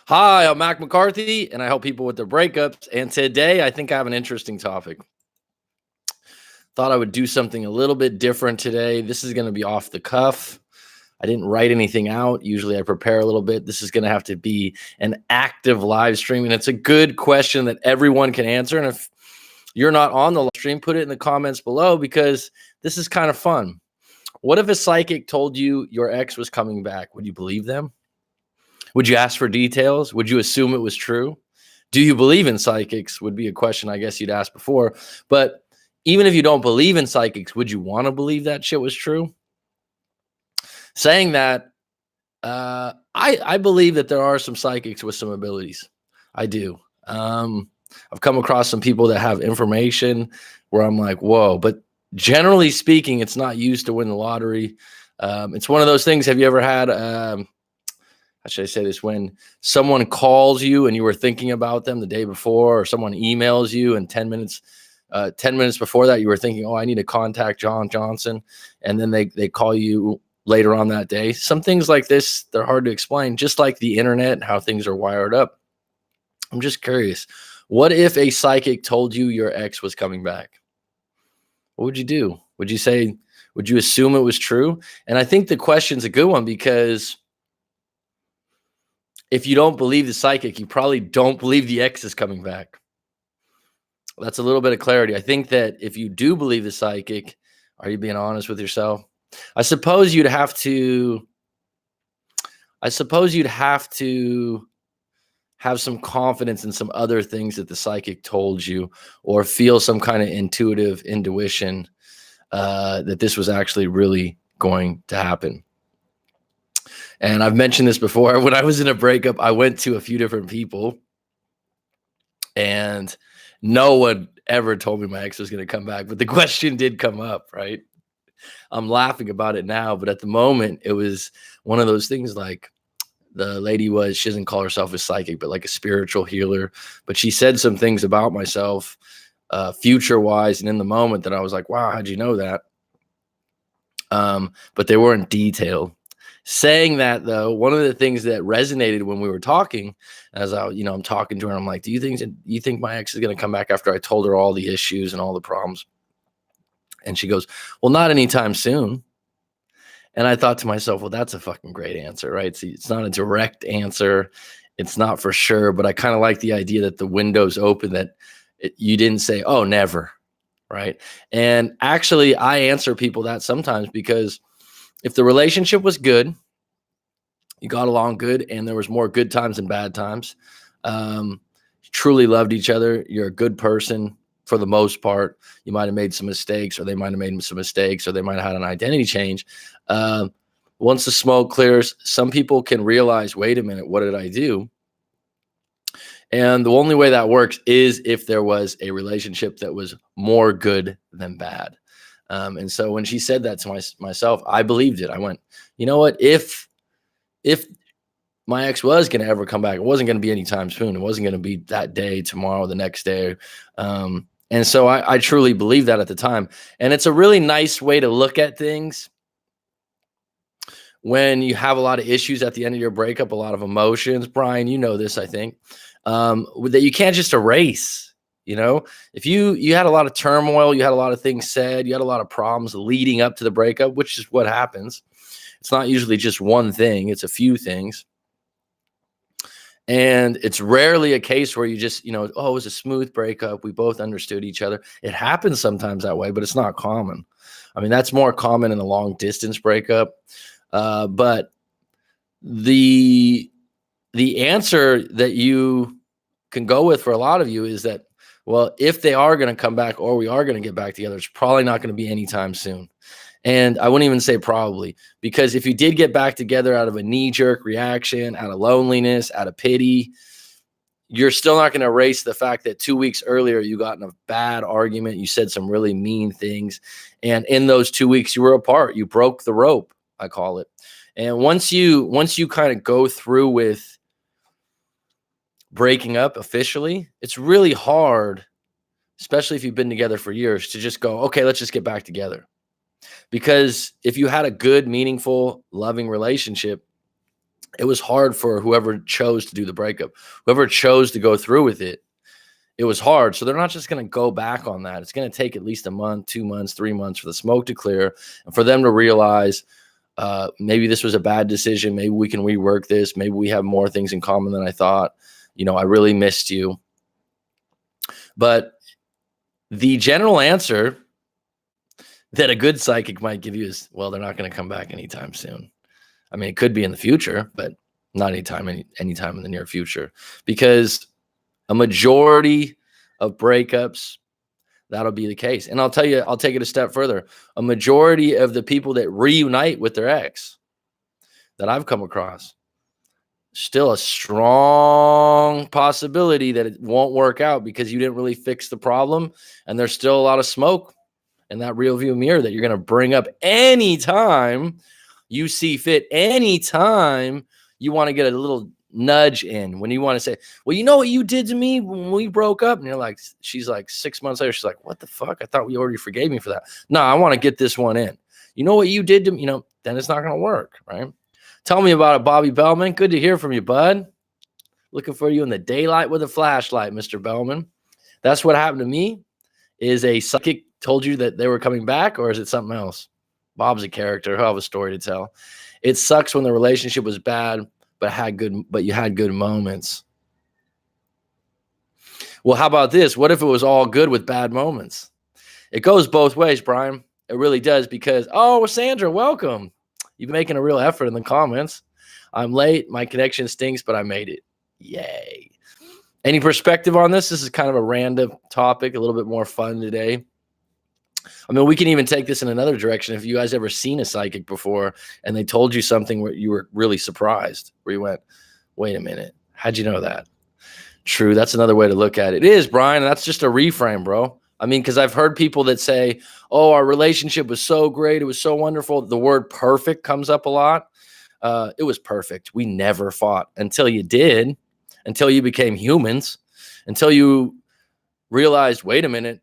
Hi, I'm Mac McCarthy, and I help people with their breakups. And today, I think I have an interesting topic. Thought I would do something a little bit different today. This is going to be off the cuff. I didn't write anything out. Usually, I prepare a little bit. This is going to have to be an active live stream, and it's a good question that everyone can answer. And if you're not on the live stream, put it in the comments below because this is kind of fun. What if a psychic told you your ex was coming back? Would you believe them? Would you ask for details? Would you assume it was true? Do you believe in psychics? Would be a question I guess you'd ask before. But even if you don't believe in psychics, would you want to believe that shit was true? Saying that, I believe that there are some psychics with some abilities. I do. I've come across some people that have information where I'm like, whoa. But generally speaking, it's not used to win the lottery. It's one of those things. Have you ever had how should I say this? When someone calls you and you were thinking about them the day before, or someone emails you and 10 minutes before that, you were thinking, oh, I need to contact John Johnson. And then they call you later on that day. Some things like this, they're hard to explain, just like the internet and how things are wired up. I'm just curious. What if a psychic told you your ex was coming back? What would you do? Would you assume it was true? And I think the question's a good one because if you don't believe the psychic, you probably don't believe the ex is coming back. That's a little bit of clarity. I think that if you do believe the psychic, are you being honest with yourself? I suppose you'd have to have some confidence in some other things that the psychic told you, or feel some kind of intuitive intuition that this was actually really going to happen. And I've mentioned this before. When I was in a breakup, I went to a few different people, and no one ever told me my ex was going to come back. But the question did come up, right? I'm laughing about it now, but at the moment, it was one of those things like the lady she doesn't call herself a psychic, but like a spiritual healer. But she said some things about myself, future-wise, and in the moment that I was like, wow, how'd you know that? But they weren't detailed. Saying that, though, one of the things that resonated when we were talking, as I'm talking to her, I'm like, do you think my ex is going to come back after I told her all the issues and all the problems? And she goes, well, not anytime soon. And I thought to myself, well, that's a fucking great answer, right? See, it's not a direct answer. It's not for sure, but I kind of like the idea that the window's open, that you didn't say, oh, never, right? And actually, I answer people that sometimes because if the relationship was good, you got along good, and there was more good times than bad times, you truly loved each other, you're a good person for the most part. You might have made some mistakes, or they might have made some mistakes, or they might have had an identity change. Once the smoke clears, some people can realize, wait a minute, what did I do? And the only way that works is if there was a relationship that was more good than bad. And so when she said that to myself, I believed it. I went, you know what? If my ex was going to ever come back, it wasn't going to be anytime soon. It wasn't going to be that day, tomorrow, the next day. And so I truly believed that at the time. And it's a really nice way to look at things when you have a lot of issues at the end of your breakup, a lot of emotions. Brian, you know this, I think, that you can't just erase. If you had a lot of turmoil, you had a lot of things said, you had a lot of problems leading up to the breakup, which is what happens. It's not usually just one thing. It's a few things. And it's rarely a case where you just, oh, it was a smooth breakup. We both understood each other. It happens sometimes that way, but it's not common. I mean, that's more common in a long distance breakup. But the answer that you can go with for a lot of you is that, well, if they are going to come back, or we are going to get back together, it's probably not going to be anytime soon. And I wouldn't even say probably, because if you did get back together out of a knee-jerk reaction, out of loneliness, out of pity, you're still not going to erase the fact that 2 weeks earlier you got in a bad argument. You said some really mean things. And in those 2 weeks you were apart, you broke the rope, I call it. And once you kind of go through with breaking up officially, it's really hard, especially if you've been together for years, to just go, okay, let's just get back together. Because if you had a good, meaningful, loving relationship, it was hard for whoever chose to do the breakup, whoever chose to go through with it. It was hard. So they're not just going to go back on that. It's going to take at least a month, 2 months, 3 months for the smoke to clear and for them to realize maybe this was a bad decision. Maybe we can rework this. Maybe we have more things in common than I thought. I really missed you. But the general answer that a good psychic might give you is, well, they're not going to come back anytime soon. I mean, it could be in the future, but not anytime in the near future, because a majority of breakups, that'll be the case. And I'll tell you, I'll take it a step further. A majority of the people that reunite with their ex that I've come across, still a strong possibility that it won't work out because you didn't really fix the problem. And there's still a lot of smoke in that rear view mirror that you're going to bring up anytime you see fit, anytime you want to get a little nudge in, when you want to say, well, you know what you did to me when we broke up? And you're like, she's like 6 months later, she's like, what the fuck? I thought we already forgave me for that. No, I want to get this one in. You know what you did to me? Then it's not going to work, right? Tell me about it, Bobby Bellman. Good to hear from you, bud. Looking for you in the daylight with a flashlight, Mr. Bellman. That's what happened to me. Is a psychic told you that they were coming back, or is it something else? Bob's a character. He'll have a story to tell. It sucks when the relationship was bad, but you had good moments. Well, how about this? What if it was all good with bad moments? It goes both ways, Brian. It really does, because, oh, Sandra, welcome. You've been making a real effort in the comments. I'm late. My connection stinks, but I made it. Yay. Any perspective on this? This is kind of a random topic, a little bit more fun today. I mean, we can even take this in another direction. If you guys ever seen a psychic before and they told you something where you were really surprised, where you went, wait a minute, how'd you know that? True. That's another way to look at it. It is, Brian. That's just a reframe, bro. I mean, because I've heard people that say, oh, our relationship was so great. It was so wonderful. The word perfect comes up a lot. It was perfect. We never fought until you did, until you became humans, until you realized, wait a minute,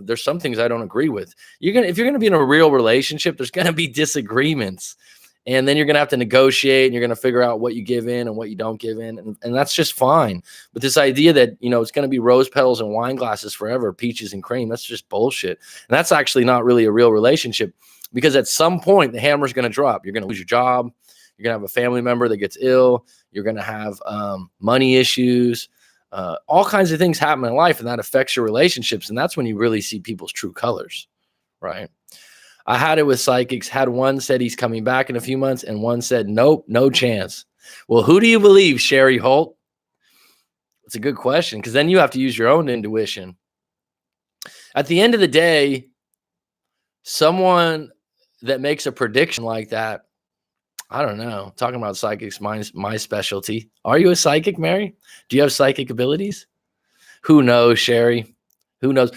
there's some things I don't agree with. If you're gonna be in a real relationship, there's gonna be disagreements, and then you're gonna have to negotiate, and you're gonna figure out what you give in and what you don't give in, and that's just fine. But this idea that it's gonna be rose petals and wine glasses forever, peaches and cream, that's just bullshit. And that's actually not really a real relationship, because at some point the hammer's gonna drop. You're gonna lose your job. You're gonna have a family member that gets ill. You're gonna have money issues. All kinds of things happen in life, and that affects your relationships. And that's when you really see people's true colors, right? I had it with psychics. Had one said he's coming back in a few months, and one said, nope, no chance. Well, who do you believe, Sherry Holt? It's a good question, because then you have to use your own intuition. At the end of the day, someone that makes a prediction like that, I don't know. Talking about psychics, my specialty. Are you a psychic, Mary? Do you have psychic abilities? Who knows, Sherry? Who knows?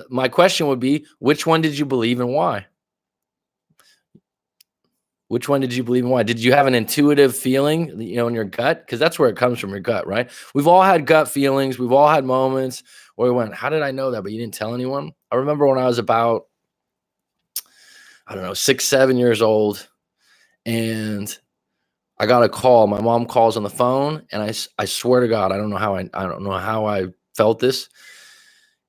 My question would be, which one did you believe and why? Which one did you believe and why? Did you have an intuitive feeling, in your gut? Because that's where it comes from, your gut, right? We've all had gut feelings. We've all had moments where we went, how did I know that? But you didn't tell anyone. I remember when I was about, 6, 7 years old, and I got a call. My mom calls on the phone, and I swear to God, I don't know how I felt this.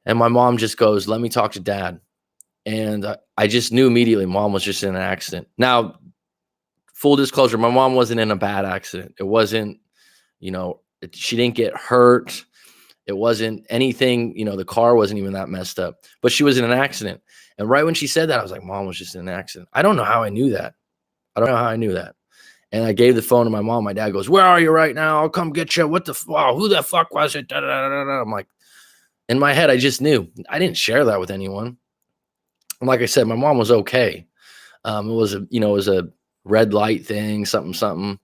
And my mom just goes, let me talk to Dad. And I just knew immediately Mom was just in an accident. Now, full disclosure, my mom wasn't in a bad accident. It wasn't, she didn't get hurt. It wasn't anything, the car wasn't even that messed up, but she was in an accident. And right when she said that, I was like, Mom was just in an accident. I don't know how I knew that. And I gave the phone to my mom. My dad goes, where are you right now? I'll come get you. What the who the fuck was it? I'm like, in my head, I just knew. I didn't share that with anyone. And like I said, my mom was okay. It was a red light thing, something.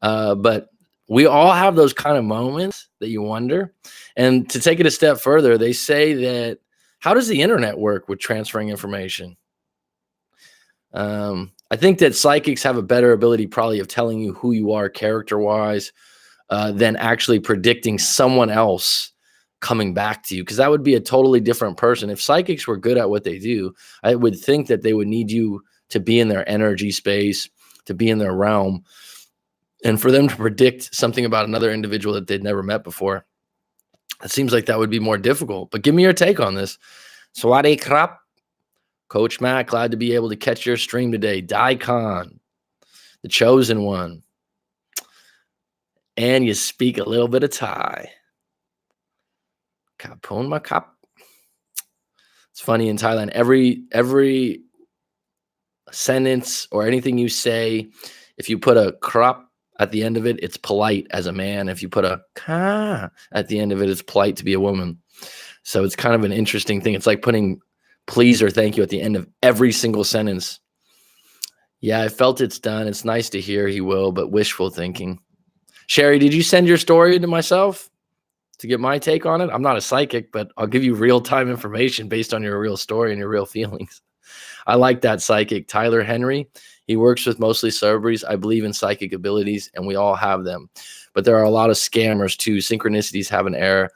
But we all have those kind of moments that you wonder. And to take it a step further, they say that, how does the internet work with transferring information? I think that psychics have a better ability probably of telling you who you are character-wise than actually predicting someone else coming back to you, because that would be a totally different person. If psychics were good at what they do, I would think that they would need you to be in their energy space, to be in their realm. And for them to predict something about another individual that they'd never met before, it seems like that would be more difficult. But give me your take on this. Sawade krap. Coach Mac, glad to be able to catch your stream today. Daikon, the chosen one. And you speak a little bit of Thai. Kapon makap. It's funny in Thailand, every sentence or anything you say, if you put a krap at the end of it, it's polite as a man. If you put a ka at the end of it, it's polite to be a woman. So it's kind of an interesting thing. It's like putting please or thank you at the end of every single sentence. Yeah, I felt it's done. It's nice to hear he will, but wishful thinking. Sherry, did you send your story to myself to get my take on it? I'm not a psychic, but I'll give you real-time information based on your real story and your real feelings. I like that psychic. Tyler Henry, he works with mostly celebrities. I believe in psychic abilities, and we all have them. But there are a lot of scammers too. Synchronicities have an air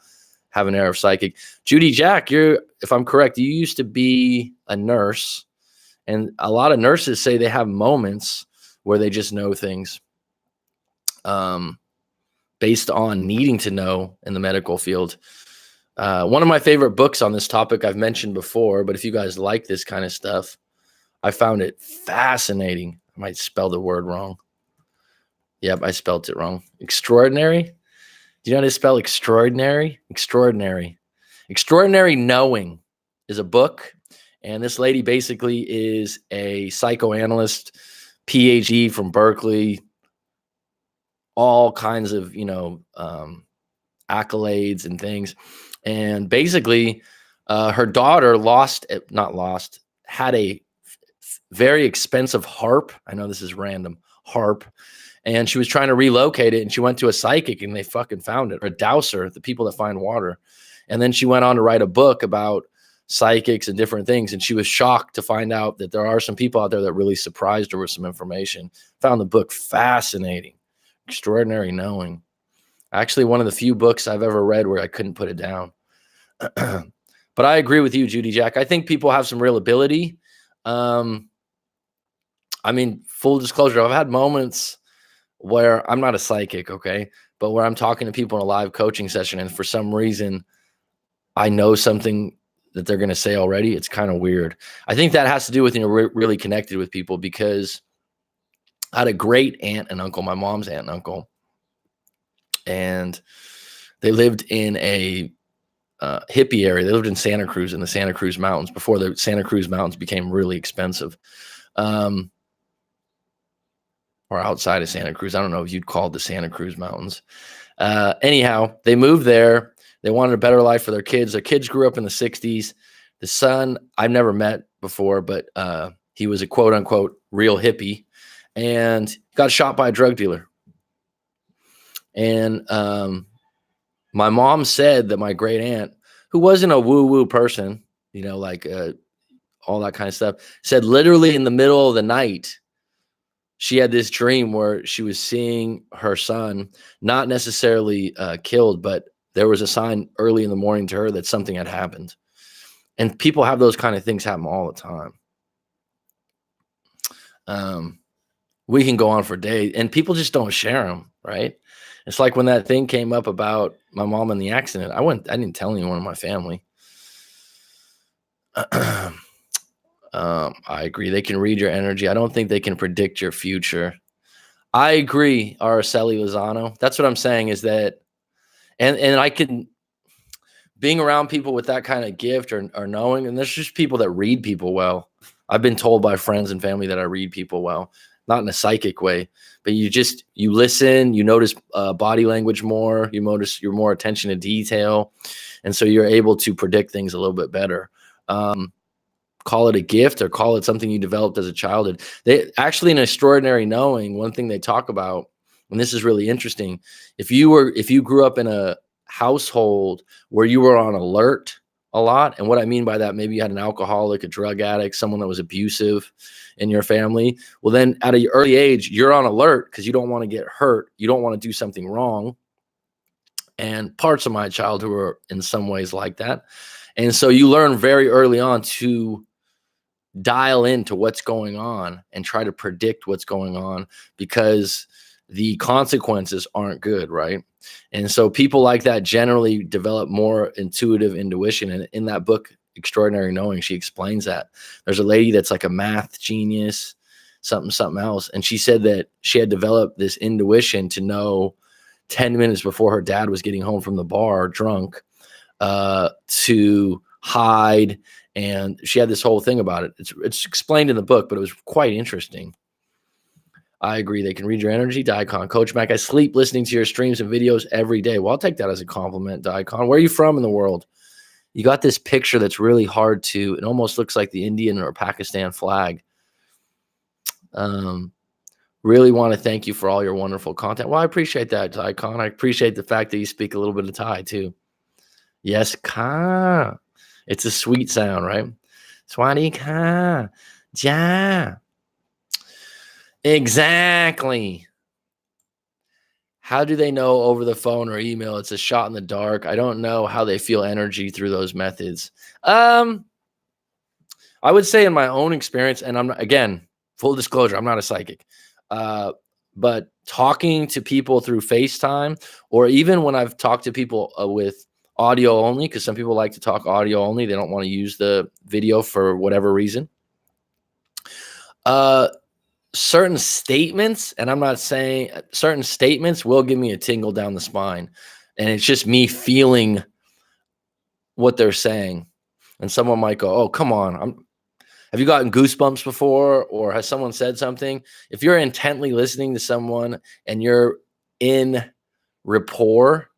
of psychic. Judy Jack, if I'm correct, you used to be a nurse, and a lot of nurses say they have moments where they just know things. Based on needing to know in the medical field. One of my favorite books on this topic I've mentioned before, but if you guys like this kind of stuff, I found it fascinating. I might spell the word wrong. Yep, I spelled it wrong. Extraordinary? Do you know how to spell extraordinary? Extraordinary. Extraordinary Knowing is a book, and this lady basically is a psychoanalyst, PhD from Berkeley, all kinds of, accolades and things. And basically, her daughter had a very expensive harp. I know this is random, harp. And she was trying to relocate it, and she went to a psychic, and they fucking found it, or a dowser, the people that find water. And then she went on to write a book about psychics and different things. And she was shocked to find out that there are some people out there that really surprised her with some information. Found the book fascinating. Extraordinary Knowing. Actually, one of the few books I've ever read where I couldn't put it down. But I agree with you, Judy Jack. I think people have some real ability. Full disclosure, I've had moments where I'm not a psychic, okay, but where I'm talking to people in a live coaching session, and for some reason, I know something that they're going to say already. It's kind of weird. I think that has to do with really connected with people, because I had a great aunt and uncle, my mom's aunt and uncle, and they lived in a hippie area. They lived in Santa Cruz, in the Santa Cruz Mountains, before the Santa Cruz Mountains became really expensive. Or outside of Santa Cruz. I don't know if you'd call it the Santa Cruz Mountains. Anyhow, they moved there. They wanted a better life for their kids. Their kids grew up in the 60s. The son, I've never met before, but he was a quote unquote real hippie, and got shot by a drug dealer. And my mom said that my great aunt, who wasn't a woo-woo person, all that kind of stuff, said literally in the middle of the night, she had this dream where she was seeing her son, not necessarily killed, but there was a sign early in the morning to her that something had happened. And people have those kind of things happen all the time. We can go on for days, and people just don't share them, right? It's like when that thing came up about my mom and the accident. I didn't tell anyone in my family. I agree. They can read your energy. I don't think they can predict your future. I agree, Araceli Lozano. That's what I'm saying, is that, and I can, being around people with that kind of gift or knowing, and there's just people that read people well. I've been told by friends and family that I read people well, not in a psychic way, but you listen, you notice body language more, you notice your more attention to detail. And so you're able to predict things a little bit better. Call it a gift or call it something you developed as a childhood. They actually, in Extraordinary Knowing, one thing they talk about, and this is really interesting, if you grew up in a household where you were on alert a lot, and what I mean by that, maybe you had an alcoholic, a drug addict, someone that was abusive in your family, well, then at an early age, you're on alert because you don't want to get hurt. You don't want to do something wrong. And parts of my childhood were in some ways like that. And so you learn very early on to dial into what's going on and try to predict what's going on, because the consequences aren't good, right? And so people like that generally develop more intuitive intuition. And in that book, Extraordinary Knowing, she explains that. There's a lady that's like a math genius, something else. And she said that she had developed this intuition to know 10 minutes before her dad was getting home from the bar drunk, to hide. And she had this whole thing about it. It's explained in the book, but it was quite interesting. I agree. They can read your energy. Daikon. Coach Mac, I sleep listening to your streams and videos every day. Well, I'll take that as a compliment, Daikon. Where are you from in the world? You got this picture that's really hard to, it almost looks like the Indian or Pakistan flag. Really want to thank you for all your wonderful content. Well, I appreciate that, Daikon. I appreciate the fact that you speak a little bit of Thai too. Yes, ka. It's a sweet sound, right? Swati ka. Ja. Exactly. How do they know over the phone or email? It's a shot in the dark. I don't know how they feel energy through those methods. I would say in my own experience, and I'm not, again, full disclosure, I'm not a psychic. But talking to people through FaceTime, or even when I've talked to people with audio only, because some people like to talk audio only, they don't want to use the video for whatever reason. Certain statements, and I'm not saying certain statements will give me a tingle down the spine, and it's just me feeling what they're saying. And someone might go, "Oh, come on, have you gotten goosebumps before, or has someone said something?" If you're intently listening to someone and you're in rapport,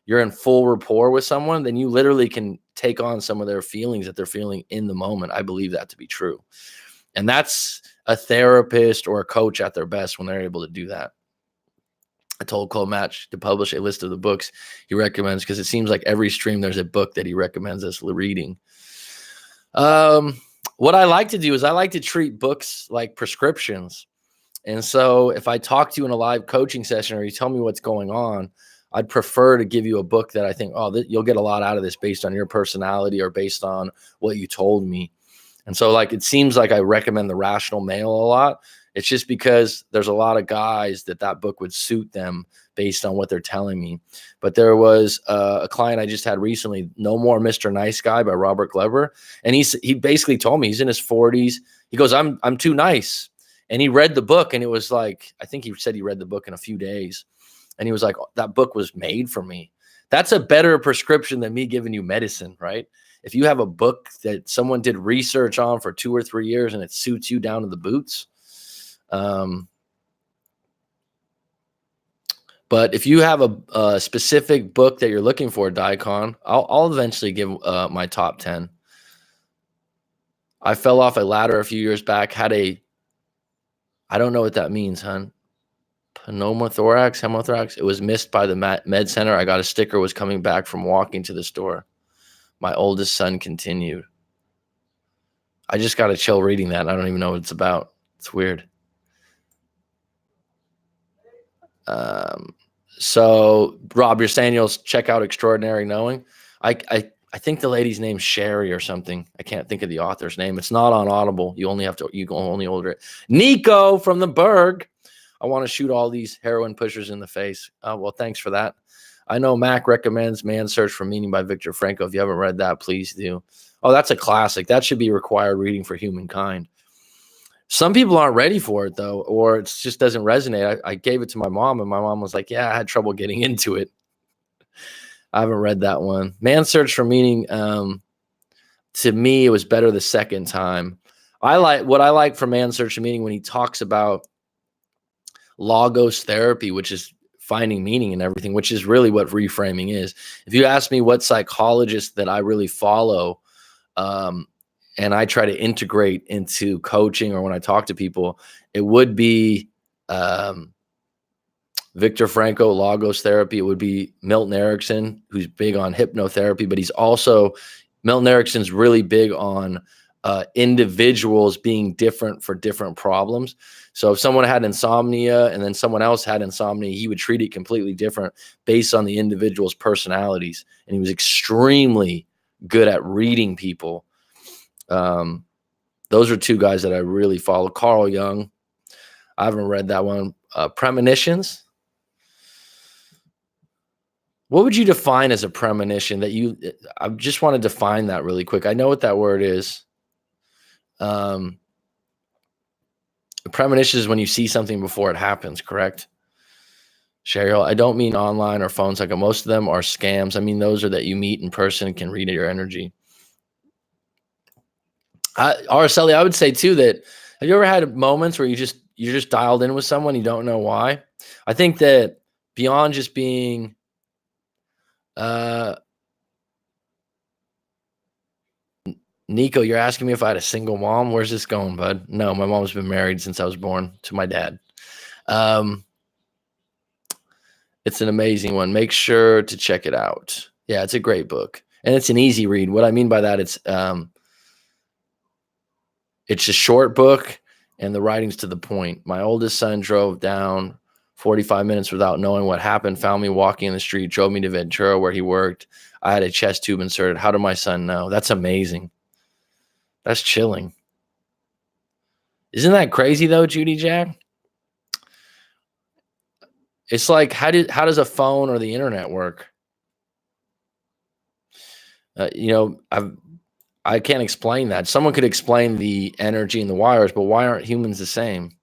you're in full rapport with someone, then you literally can take on some of their feelings that they're feeling in the moment. I believe that to be true. And that's a therapist or a coach at their best when they're able to do that. I told Cole Match to publish a list of the books he recommends, because it seems like every stream there's a book that he recommends us reading. What I like to do is I like to treat books like prescriptions. And so if I talk to you in a live coaching session or you tell me what's going on, I'd prefer to give you a book that I think, you'll get a lot out of this based on your personality or based on what you told me. And so, like, it seems like I recommend The Rational Male a lot. It's just because there's a lot of guys that book would suit them based on what they're telling me. But there was a client I just had recently, No More Mr. Nice Guy by Robert Glover. And he basically told me, he's in his 40s. He goes, I'm too nice. And he read the book, and it was like, I think he said he read the book in a few days. And he was like, that book was made for me. That's a better prescription than me giving you medicine, right? If you have a book that someone did research on for 2 or 3 years and it suits you down to the boots. But if you have a specific book that you're looking for, Daikon, I'll eventually give my top 10. I fell off a ladder a few years back, I don't know what that means, hon. Hemothorax. It was missed by the med center. I got a sticker, was coming back from walking to the store. My oldest son continued. I just got to chill reading that. I don't even know what it's about. It's weird. So Rob, you're saying you'll check out Extraordinary Knowing. I think the lady's name's Sherry or something. I can't think of the author's name. It's not on Audible. You can only order it. Nico from the Berg. I want to shoot all these heroin pushers in the face. Well, thanks for that. I know Mac recommends Man's Search for Meaning by Viktor Frankl. If you haven't read that, please do. Oh, that's a classic. That should be required reading for humankind. Some people aren't ready for it, though, or it just doesn't resonate. I gave it to my mom, and my mom was like, yeah, I had trouble getting into it. I haven't read that one. Man's Search for Meaning, to me, it was better the second time. What I like from Man's Search for Meaning when he talks about logos therapy, which is finding meaning in everything, which is really what reframing is. If you ask me what psychologist that I really follow, and I try to integrate into coaching or when I talk to people, it would be Viktor Frankl, logos therapy. It would be Milton Erickson, who's big on hypnotherapy, but Milton Erickson's really big on individuals being different for different problems. So if someone had insomnia and then someone else had insomnia, he would treat it completely different based on the individual's personalities. And he was extremely good at reading people. Those are two guys that I really follow. Carl Jung. I haven't read that one. Premonitions. What would you define as a premonition? I just want to define that really quick. I know what that word is. A premonition is when you see something before it happens, correct? Cheryl, I don't mean online or phones. Like most of them are scams. I mean, those are that you meet in person and can read your energy. Araceli, I would say too that have you ever had moments where you're just dialed in with someone, you don't know why? I think that beyond just being Nico, you're asking me if I had a single mom. Where's this going, bud? No, my mom's been married since I was born to my dad. It's an amazing one. Make sure to check it out. Yeah, it's a great book. And it's an easy read. What I mean by that, it's a short book and the writing's to the point. My oldest son drove down 45 minutes without knowing what happened, found me walking in the street, drove me to Ventura where he worked. I had a chest tube inserted. How did my son know? That's amazing. That's chilling. Isn't that crazy though, Judy Jack? It's like, how does a phone or the internet work? I can't explain that. Someone could explain the energy and the wires, but why aren't humans the same?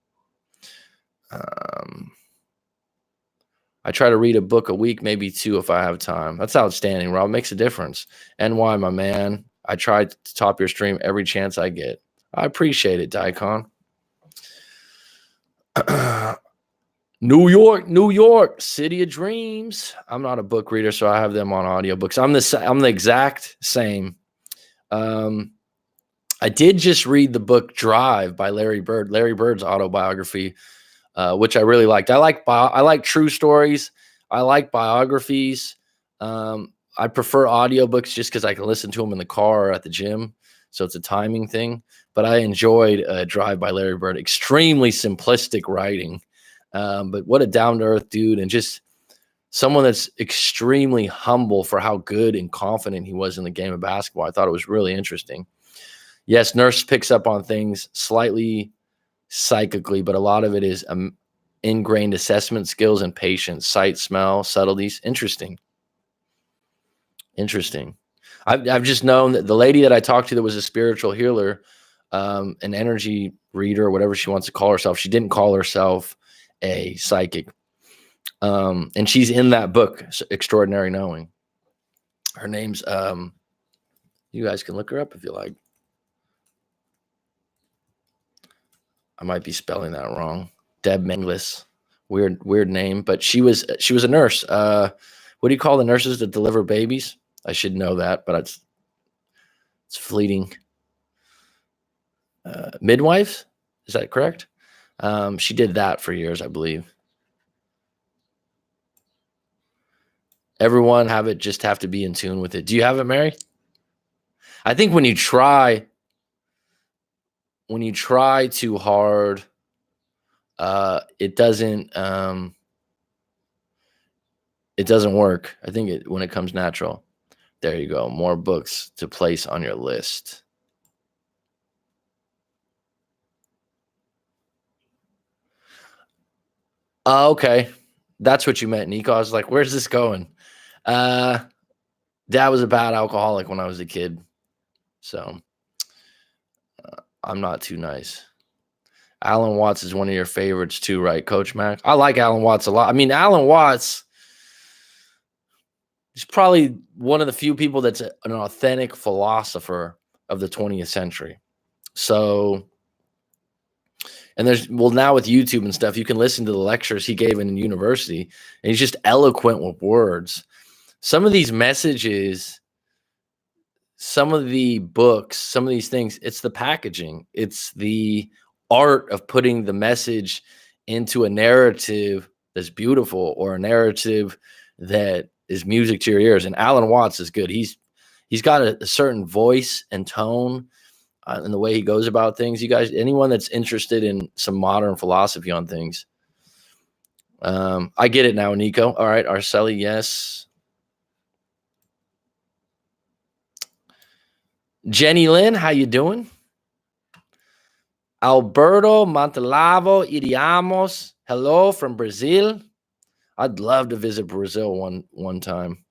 I try to read a book a week, maybe 2 if I have time. That's outstanding, Rob. It makes a difference. NY, my man. I try to top your stream every chance I get. I appreciate it, Daikon. New York, City of Dreams. I'm not a book reader, so I have them on audiobooks. I'm the exact same. I did just read the book Drive by Larry Bird. Larry Bird's autobiography, which I really liked. I like true stories. I like biographies. I prefer audiobooks just because I can listen to them in the car or at the gym. So it's a timing thing. But I enjoyed Drive by Larry Bird. Extremely simplistic writing. But what a down-to-earth dude, and just someone that's extremely humble for how good and confident he was in the game of basketball. I thought it was really interesting. Yes, Nurse picks up on things slightly psychically, but a lot of it is ingrained assessment skills and patience, sight, smell, subtleties. Interesting. I've just known that the lady that I talked to that was a spiritual healer, an energy reader, or whatever she wants to call herself, she didn't call herself a psychic. And she's in that book, Extraordinary Knowing. Her name's, you guys can look her up if you like. I might be spelling that wrong. Deb Menglis, weird name, but she was a nurse. What do you call the nurses that deliver babies? I should know that, but it's fleeting. Midwives, is that correct? She did that for years, I believe. Everyone have to be in tune with it. Do you have it, Mary? I think when you try too hard, it doesn't work. I think when it comes natural. There you go. More books to place on your list. Okay. That's what you meant, Nico. I was like, where's this going? Dad was a bad alcoholic when I was a kid. So I'm not too nice. Alan Watts is one of your favorites too, right, Coach Mac? I like Alan Watts a lot. I mean, Alan Watts is probably one of the few people that's an authentic philosopher of the 20th century. So, and now with YouTube and stuff, you can listen to the lectures he gave in university, and he's just eloquent with words. Some of these messages, some of the books, some of these things, it's the packaging. It's the art of putting the message into a narrative that's beautiful, or a narrative that is music to your ears. And Alan Watts is good. He's got a certain voice and tone in the way he goes about things. You guys, anyone that's interested in some modern philosophy on things, I get it now, Nico. All right, Arceli, yes. Jenny Lynn, how you doing? Alberto Montalavo Idiamos. Hello from Brazil. I'd love to visit Brazil one time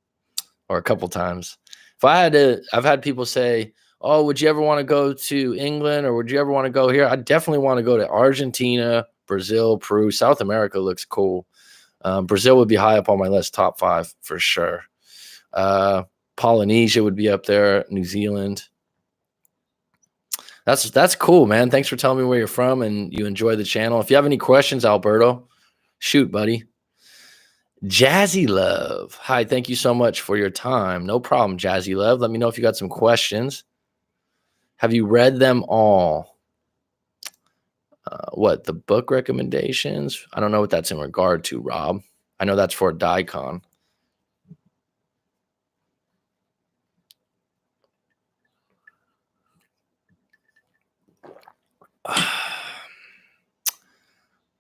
or a couple times. If I had to, I've had people say, "Oh, would you ever want to go to England or would you ever want to go here?" I definitely want to go to Argentina, Brazil, Peru. South America looks cool. Brazil would be high up on my list, top 5 for sure. Polynesia would be up there, New Zealand. That's cool, man. Thanks for telling me where you're from and you enjoy the channel. If you have any questions, Alberto, shoot, buddy. Jazzy Love. Hi, thank you so much for your time. No problem, Jazzy Love. Let me know if you got some questions. Have you read them all? What, the book recommendations? I don't know what that's in regard to, Rob. I know that's for a Daikon.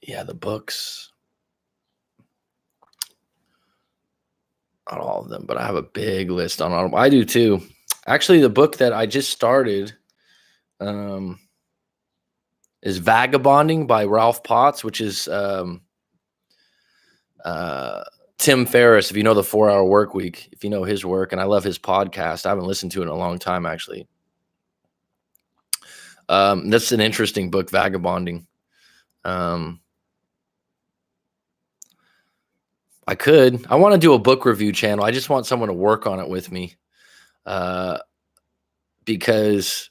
Yeah, the books. Not all of them, but I have a big list on all of them. I do too. Actually, the book that I just started is Vagabonding by Ralph Potts, which is Tim Ferriss. If you know the 4-Hour Work Week, if you know his work, and I love his podcast. I haven't listened to it in a long time, actually. That's an interesting book, Vagabonding. I want to do a book review channel. I just want someone to work on it with me. Because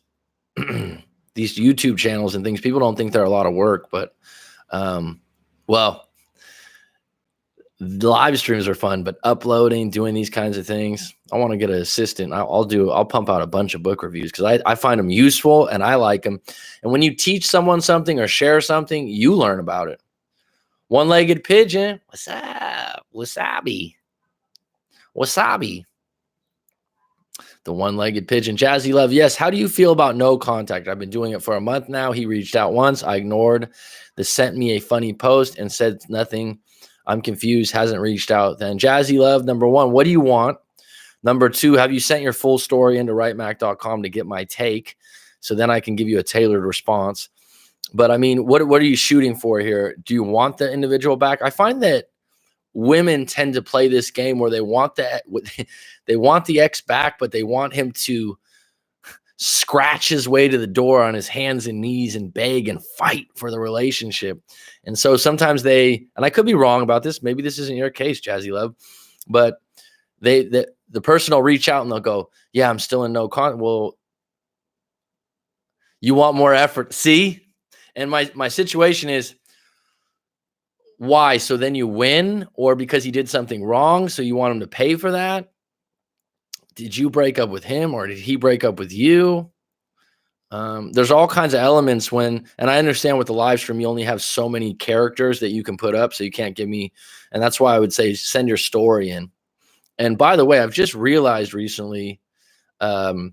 these YouTube channels and things, people don't think they're a lot of work, but well, the live streams are fun, but uploading, doing these kinds of things, I want to get an assistant. I'll pump out a bunch of book reviews because I find them useful and I like them. And when you teach someone something or share something, you learn about it. One-legged pigeon. What's up? Wasabi. Wasabi. The one-legged pigeon. Jazzy Love. Yes. How do you feel about no contact? I've been doing it for a month now. He reached out once. I ignored. Sent me a funny post and said nothing. I'm confused. Hasn't reached out. Then Jazzy Love. Number 1, what do you want? Number 2, have you sent your full story into writemac.com to get my take? So then I can give you a tailored response. But I mean, what are you shooting for here? Do you want the individual back? I find that women tend to play this game where they want the ex back, but they want him to scratch his way to the door on his hands and knees and beg and fight for the relationship. And so sometimes and I could be wrong about this. Maybe this isn't your case, Jazzy Love, but the person will reach out and they'll go, yeah, I'm still in no contact. Well, you want more effort. See? And my situation is, why? So then you win, or because he did something wrong, so you want him to pay for that? Did you break up with him, or did he break up with you? There's all kinds of elements and I understand with the live stream, you only have so many characters that you can put up, so you can't give me, and that's why I would say send your story in. And by the way, I've just realized recently that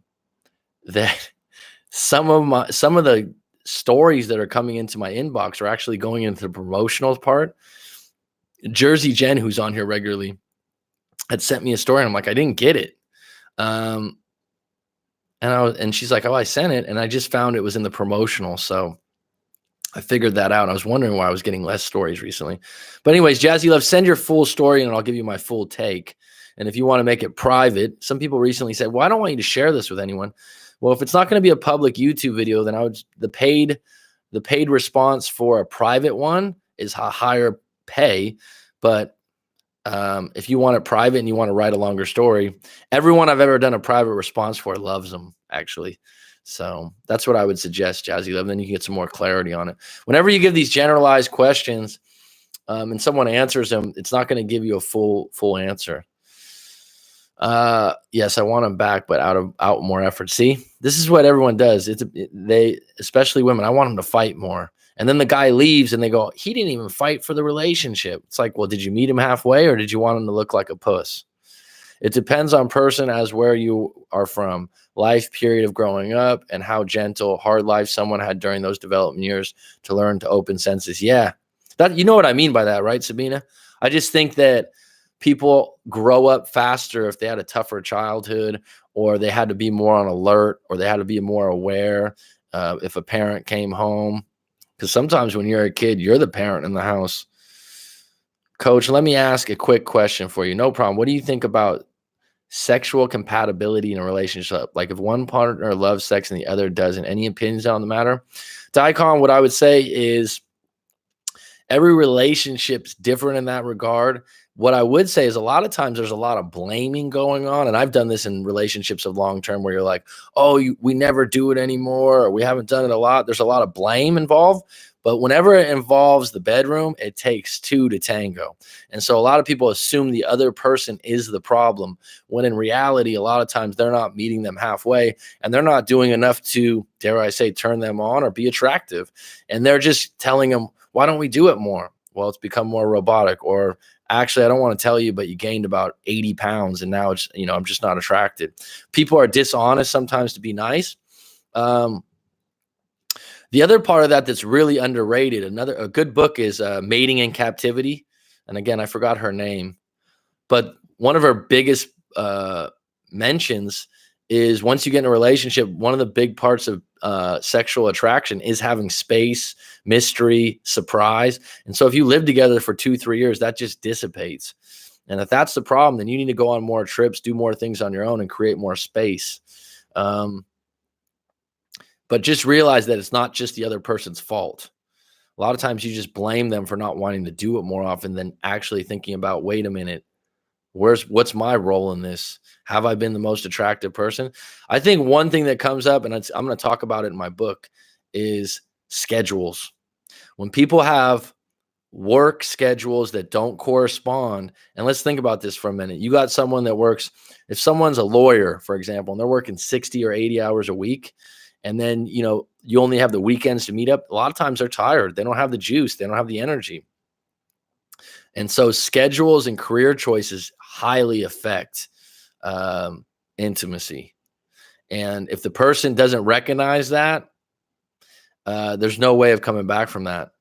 some of the stories that are coming into my inbox are actually going into the promotional part. Jersey Jen, who's on here regularly, had sent me a story, and I'm like, I didn't get it. And she's like, oh, I sent it, and I just found it was in the promotional. So I figured that out. I was wondering why I was getting less stories recently. But anyways, Jazzy Love, send your full story and I'll give you my full take. And if you want to make it private, some people recently said, well, I don't want you to share this with anyone. Well, if it's not going to be a public YouTube video, then the paid response for a private one is a higher pay. But if you want it private and you want to write a longer story, everyone I've ever done a private response for loves them, actually. So that's what I would suggest, Jazzy Love. Then you can get some more clarity on it. Whenever you give these generalized questions and someone answers them, it's not going to give you a full answer. Yes, I want them back, but out more effort. See, this is what everyone does. Especially women. I want them to fight more. And then the guy leaves and they go, he didn't even fight for the relationship. It's like, well, did you meet him halfway or did you want him to look like a puss? It depends on person as where you are from, life period of growing up, and how gentle, hard life someone had during those development years to learn to open senses. Yeah, you know what I mean by that, right, Sabina? I just think that people grow up faster if they had a tougher childhood, or they had to be more on alert, or they had to be more aware if a parent came home. Because sometimes when you're a kid, you're the parent in the house. Coach, let me ask a quick question for you. No problem. What do you think about sexual compatibility in a relationship? Like if one partner loves sex and the other doesn't, any opinions on the matter? Daikon, what I would say is every relationship's different in that regard. What I would say is a lot of times there's a lot of blaming going on. And I've done this in relationships of long term where you're like, oh, we never do it anymore, or we haven't done it a lot. There's a lot of blame involved. But whenever it involves the bedroom, it takes two to tango. And so a lot of people assume the other person is the problem, when in reality, a lot of times they're not meeting them halfway and they're not doing enough to, dare I say, turn them on or be attractive. And they're just telling them, why don't we do it more? Well, it's become more robotic. Or actually, I don't want to tell you, but you gained about 80 pounds and now it's, I'm just not attracted. People are dishonest sometimes to be nice. The other part of that that's really underrated, a good book is Mating in Captivity. And again, I forgot her name, but one of her biggest mentions is once you get in a relationship, one of the big parts of sexual attraction is having space, mystery, surprise. And so if you live together for 2-3 years, that just dissipates. And if that's the problem, then you need to go on more trips, do more things on your own, and create more space. But just realize that it's not just the other person's fault. A lot of times you just blame them for not wanting to do it more often than actually thinking about, wait a minute, what's my role in this? Have I been the most attractive person? I think one thing that comes up, and I'm going to talk about it in my book, is schedules. When people have work schedules that don't correspond, and let's think about this for a minute. You got someone that works, if someone's a lawyer, for example, and they're working 60 or 80 hours a week, and then, you only have the weekends to meet up. A lot of times they're tired. They don't have the juice. They don't have the energy. And so schedules and career choices highly affect intimacy. And if the person doesn't recognize that, there's no way of coming back from that.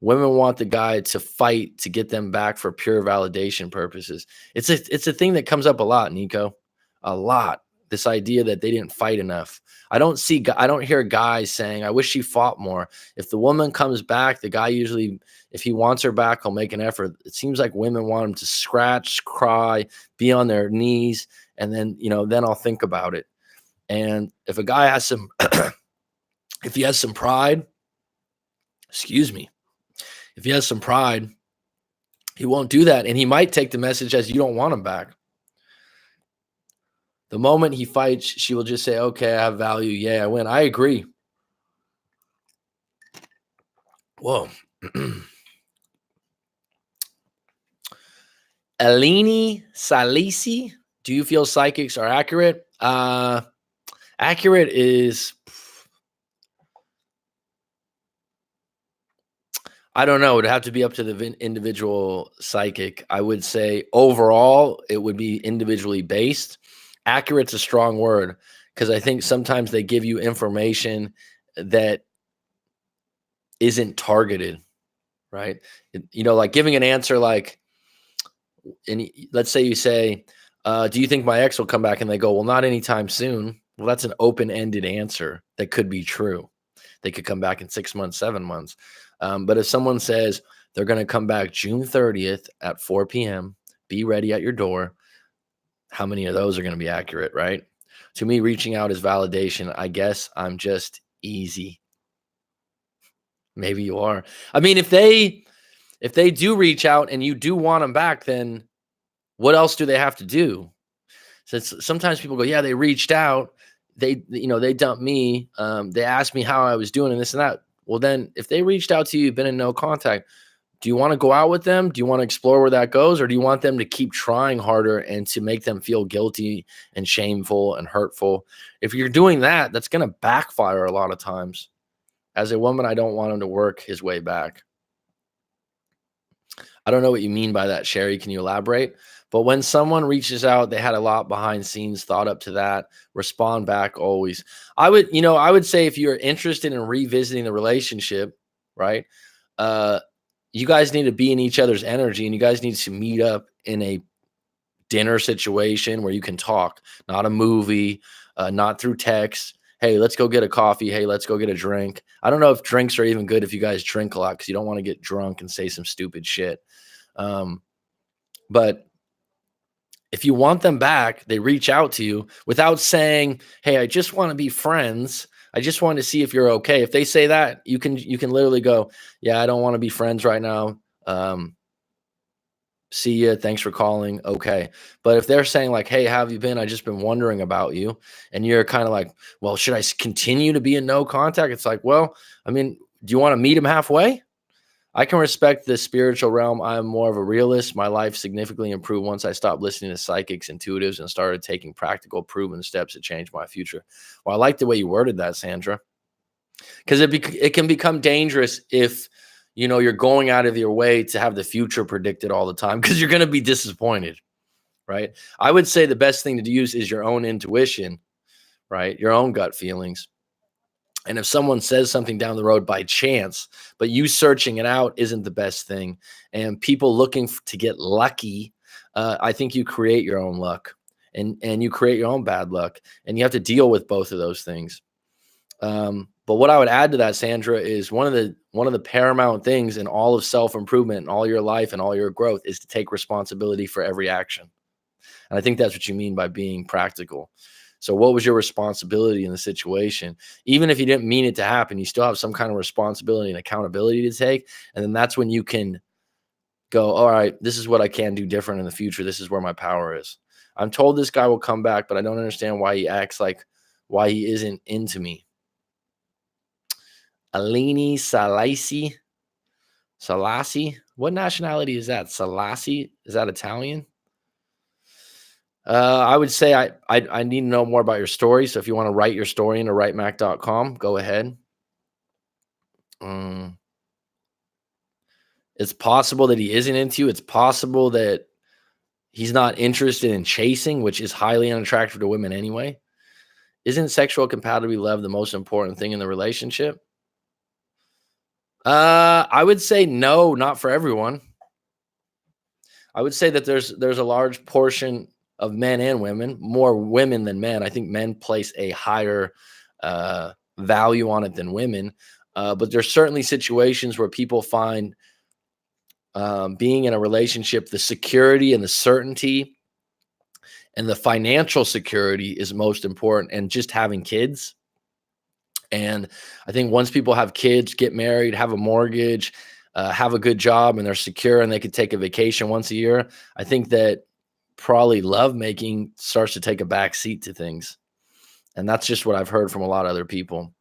Women want the guy to fight to get them back for pure validation purposes. It's a thing that comes up a lot, Nico, a lot. This idea that they didn't fight enough. I don't hear guys saying, I wish she fought more. If the woman comes back, the guy usually, if he wants her back, he'll make an effort. It seems like women want him to scratch, cry, be on their knees, and then, then I'll think about it. And if a guy has if he has some pride, if he has some pride, he won't do that. And he might take the message as you don't want him back. The moment he fights, she will just say, okay, I have value. Yeah, I win. I agree. Whoa. Eleni Salisi, do you feel psychics are accurate? Accurate is, I don't know. It would have to be up to the individual psychic. I would say overall, it would be individually based. Accurate's a strong word because I think sometimes they give you information that isn't targeted, right? Like giving an answer like, let's say you say, do you think my ex will come back? And they go, well, not anytime soon. Well, that's an open-ended answer that could be true. They could come back in 6 months, 7 months. But if someone says they're going to come back June 30th at 4 p.m., be ready at your door, how many of those are going to be accurate, right? To me, reaching out is validation. I guess I'm just easy. Maybe you are. I mean, if they do reach out and you do want them back, then what else do they have to do? So sometimes people go, yeah, they reached out. They dumped me. They asked me how I was doing and this and that. Well, then if they reached out to you, you've been in no contact, do you want to go out with them? Do you want to explore where that goes? Or do you want them to keep trying harder and to make them feel guilty and shameful and hurtful? If you're doing that, that's going to backfire a lot of times. As a woman, I don't want him to work his way back. I don't know what you mean by that, Sherry. Can you elaborate? But when someone reaches out, they had a lot behind scenes thought up to that. Respond back always. I would say if you're interested in revisiting the relationship, right? You guys need to be in each other's energy, and you guys need to meet up in a dinner situation where you can talk, not a movie, not through text. hey, let's go get a coffee. Hey, let's go get a drink. I don't know if drinks are even good if you guys drink a lot because you don't want to get drunk and say some stupid shit. Um, but if you want them back, they reach out to you without saying, "Hey, I just want to be friends. I just want to see if you're okay." If they say that, you can literally go, "Yeah, I don't want to be friends right now. See ya. Thanks for calling. Okay." But if they're saying like, "Hey, how have you been? I just been wondering about you," and you're kind of like, "Well, should I continue to be in no contact?" It's like, well, I mean, do you want to meet him halfway? I can respect the spiritual realm. I'm more of a realist. My life significantly improved once I stopped listening to psychics, intuitives, and started taking practical, proven steps to change my future. Well, I like the way you worded that, Sandra, because it can become dangerous if you're going out of your way to have the future predicted all the time because you're going to be disappointed, right? I would say the best thing to use is your own intuition, right? Your own gut feelings. And if someone says something down the road by chance, but you searching it out isn't the best thing, and people looking to get lucky, I think you create your own luck, and you create your own bad luck, and you have to deal with both of those things. But what I would add to that, Sandra, is one of the paramount things in all of self-improvement and all your life and all your growth is to take responsibility for every action. And I think that's what you mean by being practical. So what was your responsibility in the situation? Even if you didn't mean it to happen, you still have some kind of responsibility and accountability to take. And then that's when you can go, all right, this is what I can do different in the future. This is where my power is. I'm told this guy will come back, but I don't understand why he acts like why he isn't into me. Alini Salasi. What nationality is that? Salasi? Is that Italian? I would say I need to know more about your story. So if you want to write your story into writemac.com, go ahead. Um, it's possible that he isn't into you. It's possible that he's not interested in chasing, which is highly unattractive to women anyway. Isn't sexual compatibility love the most important thing in the relationship? I would say no, not for everyone. I would say that there's a large portion of men and women, more women than men. I think men place a higher value on it than women. But there's certainly situations where people find being in a relationship, the security and the certainty and the financial security is most important, and just having kids. And I think once people have kids, get married, have a mortgage, have a good job, and they're secure and they could take a vacation once a year, I think that probably lovemaking starts to take a back seat to things. And that's just what I've heard from a lot of other people.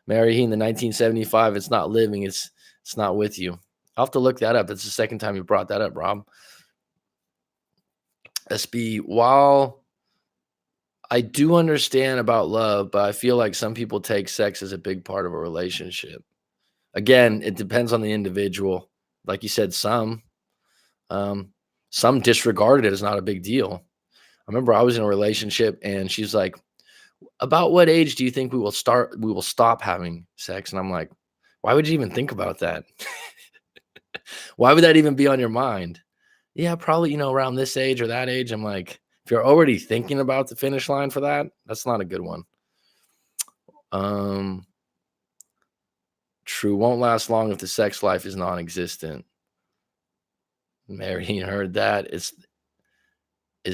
Mary Heen, the 1975, it's not living, it's not with you. I'll have to look that up. That's the second time you brought that up, Rob. SB, while I do understand about love, but I feel like some people take sex as a big part of a relationship. Again, it depends on the individual. Like you said, some disregarded it as not a big deal. I remember I was in a relationship and she's like, "About what age do you think we will stop having sex?" And I'm like, "Why would you even think about that? Why would that even be on your mind?" "Yeah, probably, around this age or that age." I'm like, if you're already thinking about the finish line for that, that's not a good one. Um, True, won't last long if the sex life is non-existent. Mary heard that. Is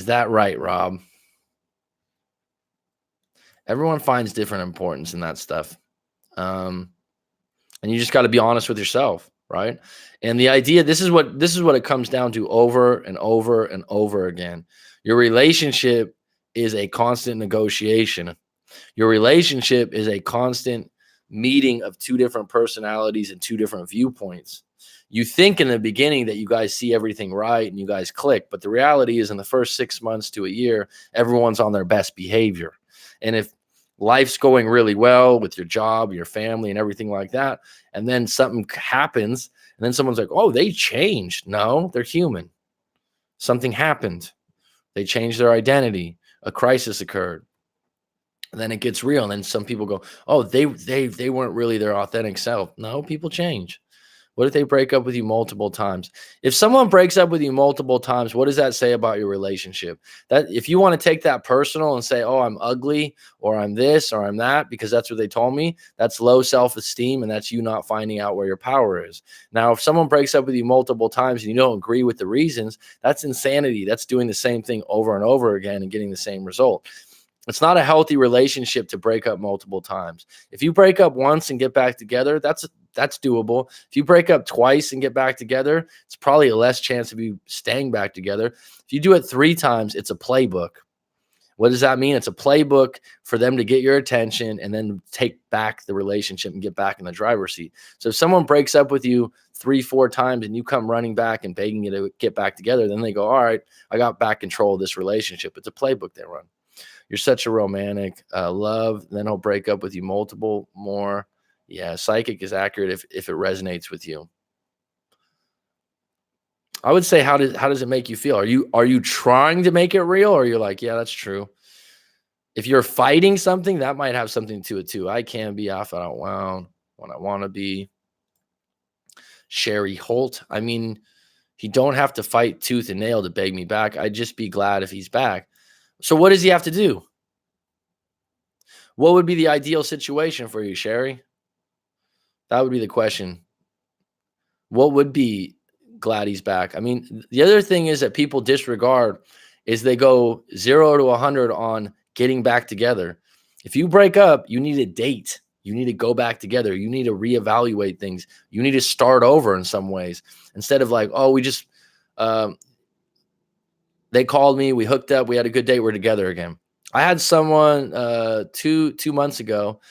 that right, Rob? Everyone finds different importance in that stuff. Um, and you just got to be honest with yourself, right? And the idea, this is what it comes down to over and over and over again. Your relationship is a constant negotiation. Your relationship is a constant meeting of two different personalities and two different viewpoints. You think in the beginning that you guys see everything right and you guys click, but the reality is in the first 6 months to a year, everyone's on their best behavior. And if life's going really well with your job, your family, and everything like that, and then something happens, and then someone's like, "Oh, they changed." No, they're human. Something happened. They changed their identity. A crisis occurred. And then it gets real. And then some people go, "Oh, they weren't really their authentic self." No, people change. What if they break up with you multiple times? If someone breaks up with you multiple times, what does that say about your relationship? That if you want to take that personal and say, "Oh, I'm ugly," or "I'm this," or "I'm that," because that's what they told me, that's low self-esteem, and that's you not finding out where your power is. Now, if someone breaks up with you multiple times and you don't agree with the reasons, that's insanity. That's doing the same thing over and over again and getting the same result. It's not a healthy relationship to break up multiple times. If you break up once and get back together, that's doable. If you break up twice and get back together, it's probably a less chance of you staying back together. If you do it 3 times, it's a playbook. What does that mean? It's a playbook for them to get your attention and then take back the relationship and get back in the driver's seat. So if someone breaks up with you 3, 4 times and you come running back and begging you to get back together, then they go, all right, I got back control of this relationship. It's a playbook they run. You're such a romantic. Love, then he'll break up with you multiple more. Yeah, psychic is accurate if it resonates with you. I would say, how does it make you feel? Are you trying to make it real, or you're like, yeah, that's true? If you're fighting something, that might have something to it too. I can be off and out wound when I want to be. Sherry Holt. I mean, he don't have to fight tooth and nail to beg me back. I'd just be glad if he's back. So what does he have to do? What would be the ideal situation for you, Sherry? That would be the question. What would be glad he's back? I mean, the other thing is that people disregard is they go 0 to 100 on getting back together. If you break up, you need a date. You need to go back together. You need to reevaluate things. You need to start over in some ways instead of like, oh, we just um, they called me, we hooked up, we had a good date, we're together again. I had someone 2 months ago,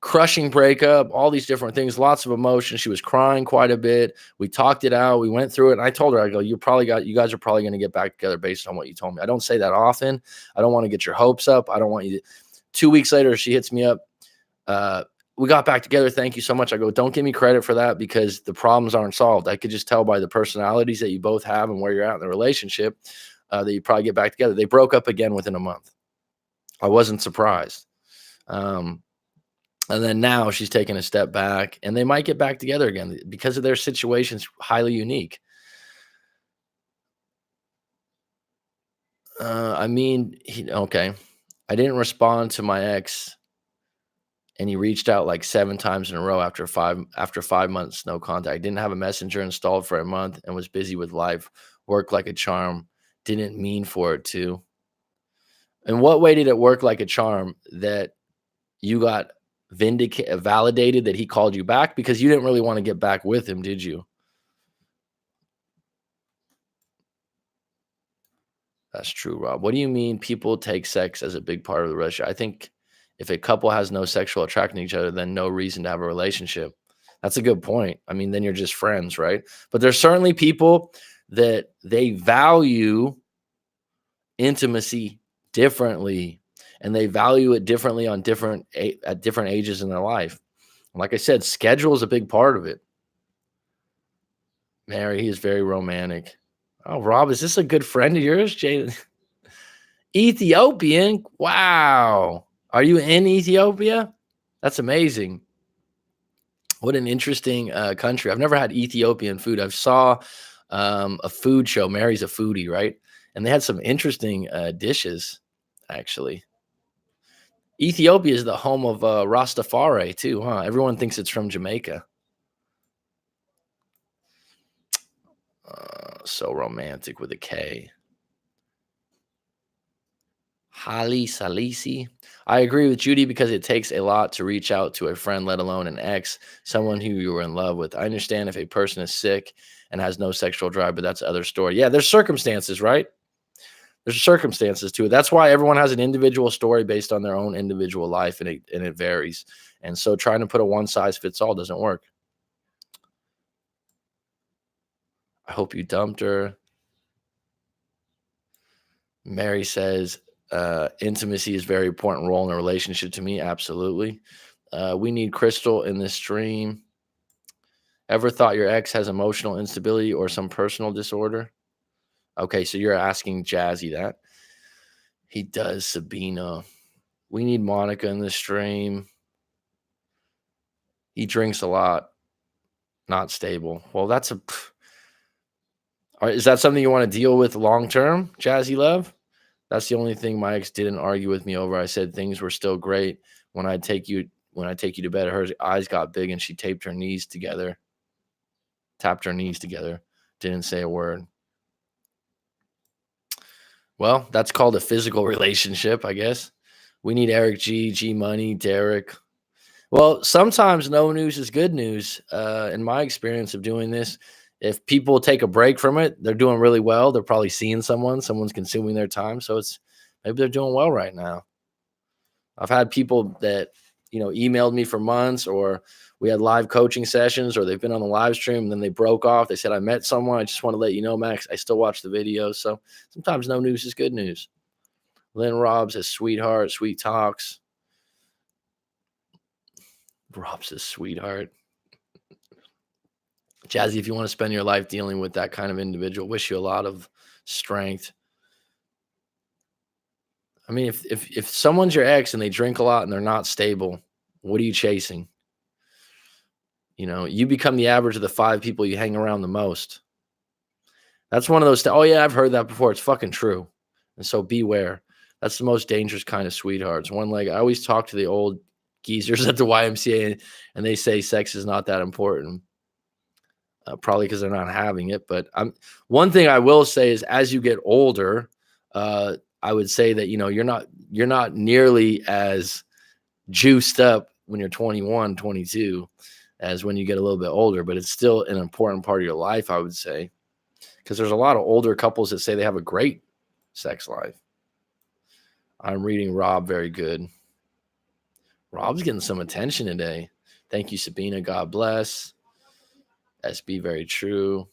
crushing breakup, all these different things, lots of emotion. She was crying quite a bit. We talked it out. We went through it. And I told her, I go, you guys are probably going to get back together based on what you told me. I don't say that often. I don't want to get your hopes up. I don't want you to. 2 weeks later, she hits me up. Uh, we got back together. Thank you so much. I go, don't give me credit for that because the problems aren't solved. I could just tell by the personalities that you both have and where you're at in the relationship that you probably get back together. They broke up again within a month. I wasn't surprised. Um, and then now she's taking a step back and they might get back together again because of their situation's highly unique. I mean, okay. I didn't respond to my ex and he reached out like 7 times in a row after 5 months, no contact. Didn't have a messenger installed for a month and was busy with life. Worked like a charm. Didn't mean for it to. In what way did it work like a charm that you got validated that he called you back because you didn't really want to get back with him, did you? That's true, Rob. What do you mean people take sex as a big part of the relationship? I think if a couple has no sexual attraction to each other, then no reason to have a relationship. That's a good point. I mean, then you're just friends, right? But there's certainly people that they value intimacy differently and they value it differently on at different ages in their life. Like I said, schedule is a big part of it. Mary, he is very romantic. Oh, Rob, is this a good friend of yours, Jaden? Ethiopian? Wow. Are you in Ethiopia? That's amazing. What an interesting country. I've never had Ethiopian food. I've saw a food show. Mary's a foodie, right? And they had some interesting dishes, actually. Ethiopia is the home of Rastafari, too, huh? Everyone thinks it's from Jamaica. So romantic with a K. Holly Salisi. I agree with Judy because it takes a lot to reach out to a friend, let alone an ex, someone who you were in love with. I understand if a person is sick and has no sexual drive, but that's other story. Yeah, there's circumstances, right? There's circumstances to it. That's why everyone has an individual story based on their own individual life, and it varies. And so trying to put a one size fits all doesn't work. I hope you dumped her. Mary says, intimacy is a very important role in a relationship to me. Absolutely. We need Crystal in this stream. Ever thought your ex has emotional instability or some personal disorder? Okay, so you're asking Jazzy that. He does, Sabina. We need Monica in the stream. He drinks a lot. Not stable. Well, is that something you want to deal with long term, Jazzy Love? That's the only thing my ex didn't argue with me over. I said things were still great. When I take you to bed, her eyes got big and she tapped her knees together, didn't say a word. Well, that's called a physical relationship, I guess. We need Eric G Money, Derek. Well, sometimes no news is good news. In my experience of doing this, if people take a break from it, they're doing really well. They're probably seeing someone's consuming their time. So maybe they're doing well right now. I've had people that, emailed me for months, or we had live coaching sessions, or they've been on the live stream and then they broke off. They said, I met someone. I just want to let you know, Max, I still watch the videos. So sometimes no news is good news. Lynn Robb says, sweetheart, sweet talks. Rob says, sweetheart. Jazzy, if you want to spend your life dealing with that kind of individual, wish you a lot of strength. I mean, if someone's your ex and they drink a lot and they're not stable, what are you chasing? You become the average of the 5 people you hang around the most. That's one of those. Oh yeah, I've heard that before. It's fucking true. And so beware. That's the most dangerous kind of sweethearts. I always talk to the old geezers at the YMCA, and they say sex is not that important. Probably because they're not having it. But one thing I will say is, as you get older, I would say that you're not nearly as juiced up when you're 21, 22 as when you get a little bit older. But it's still an important part of your life, I would say, because there's a lot of older couples that say they have a great sex life. I'm reading Rob very good. Rob's getting some attention today. Thank you, Sabina. God bless. SB, very true.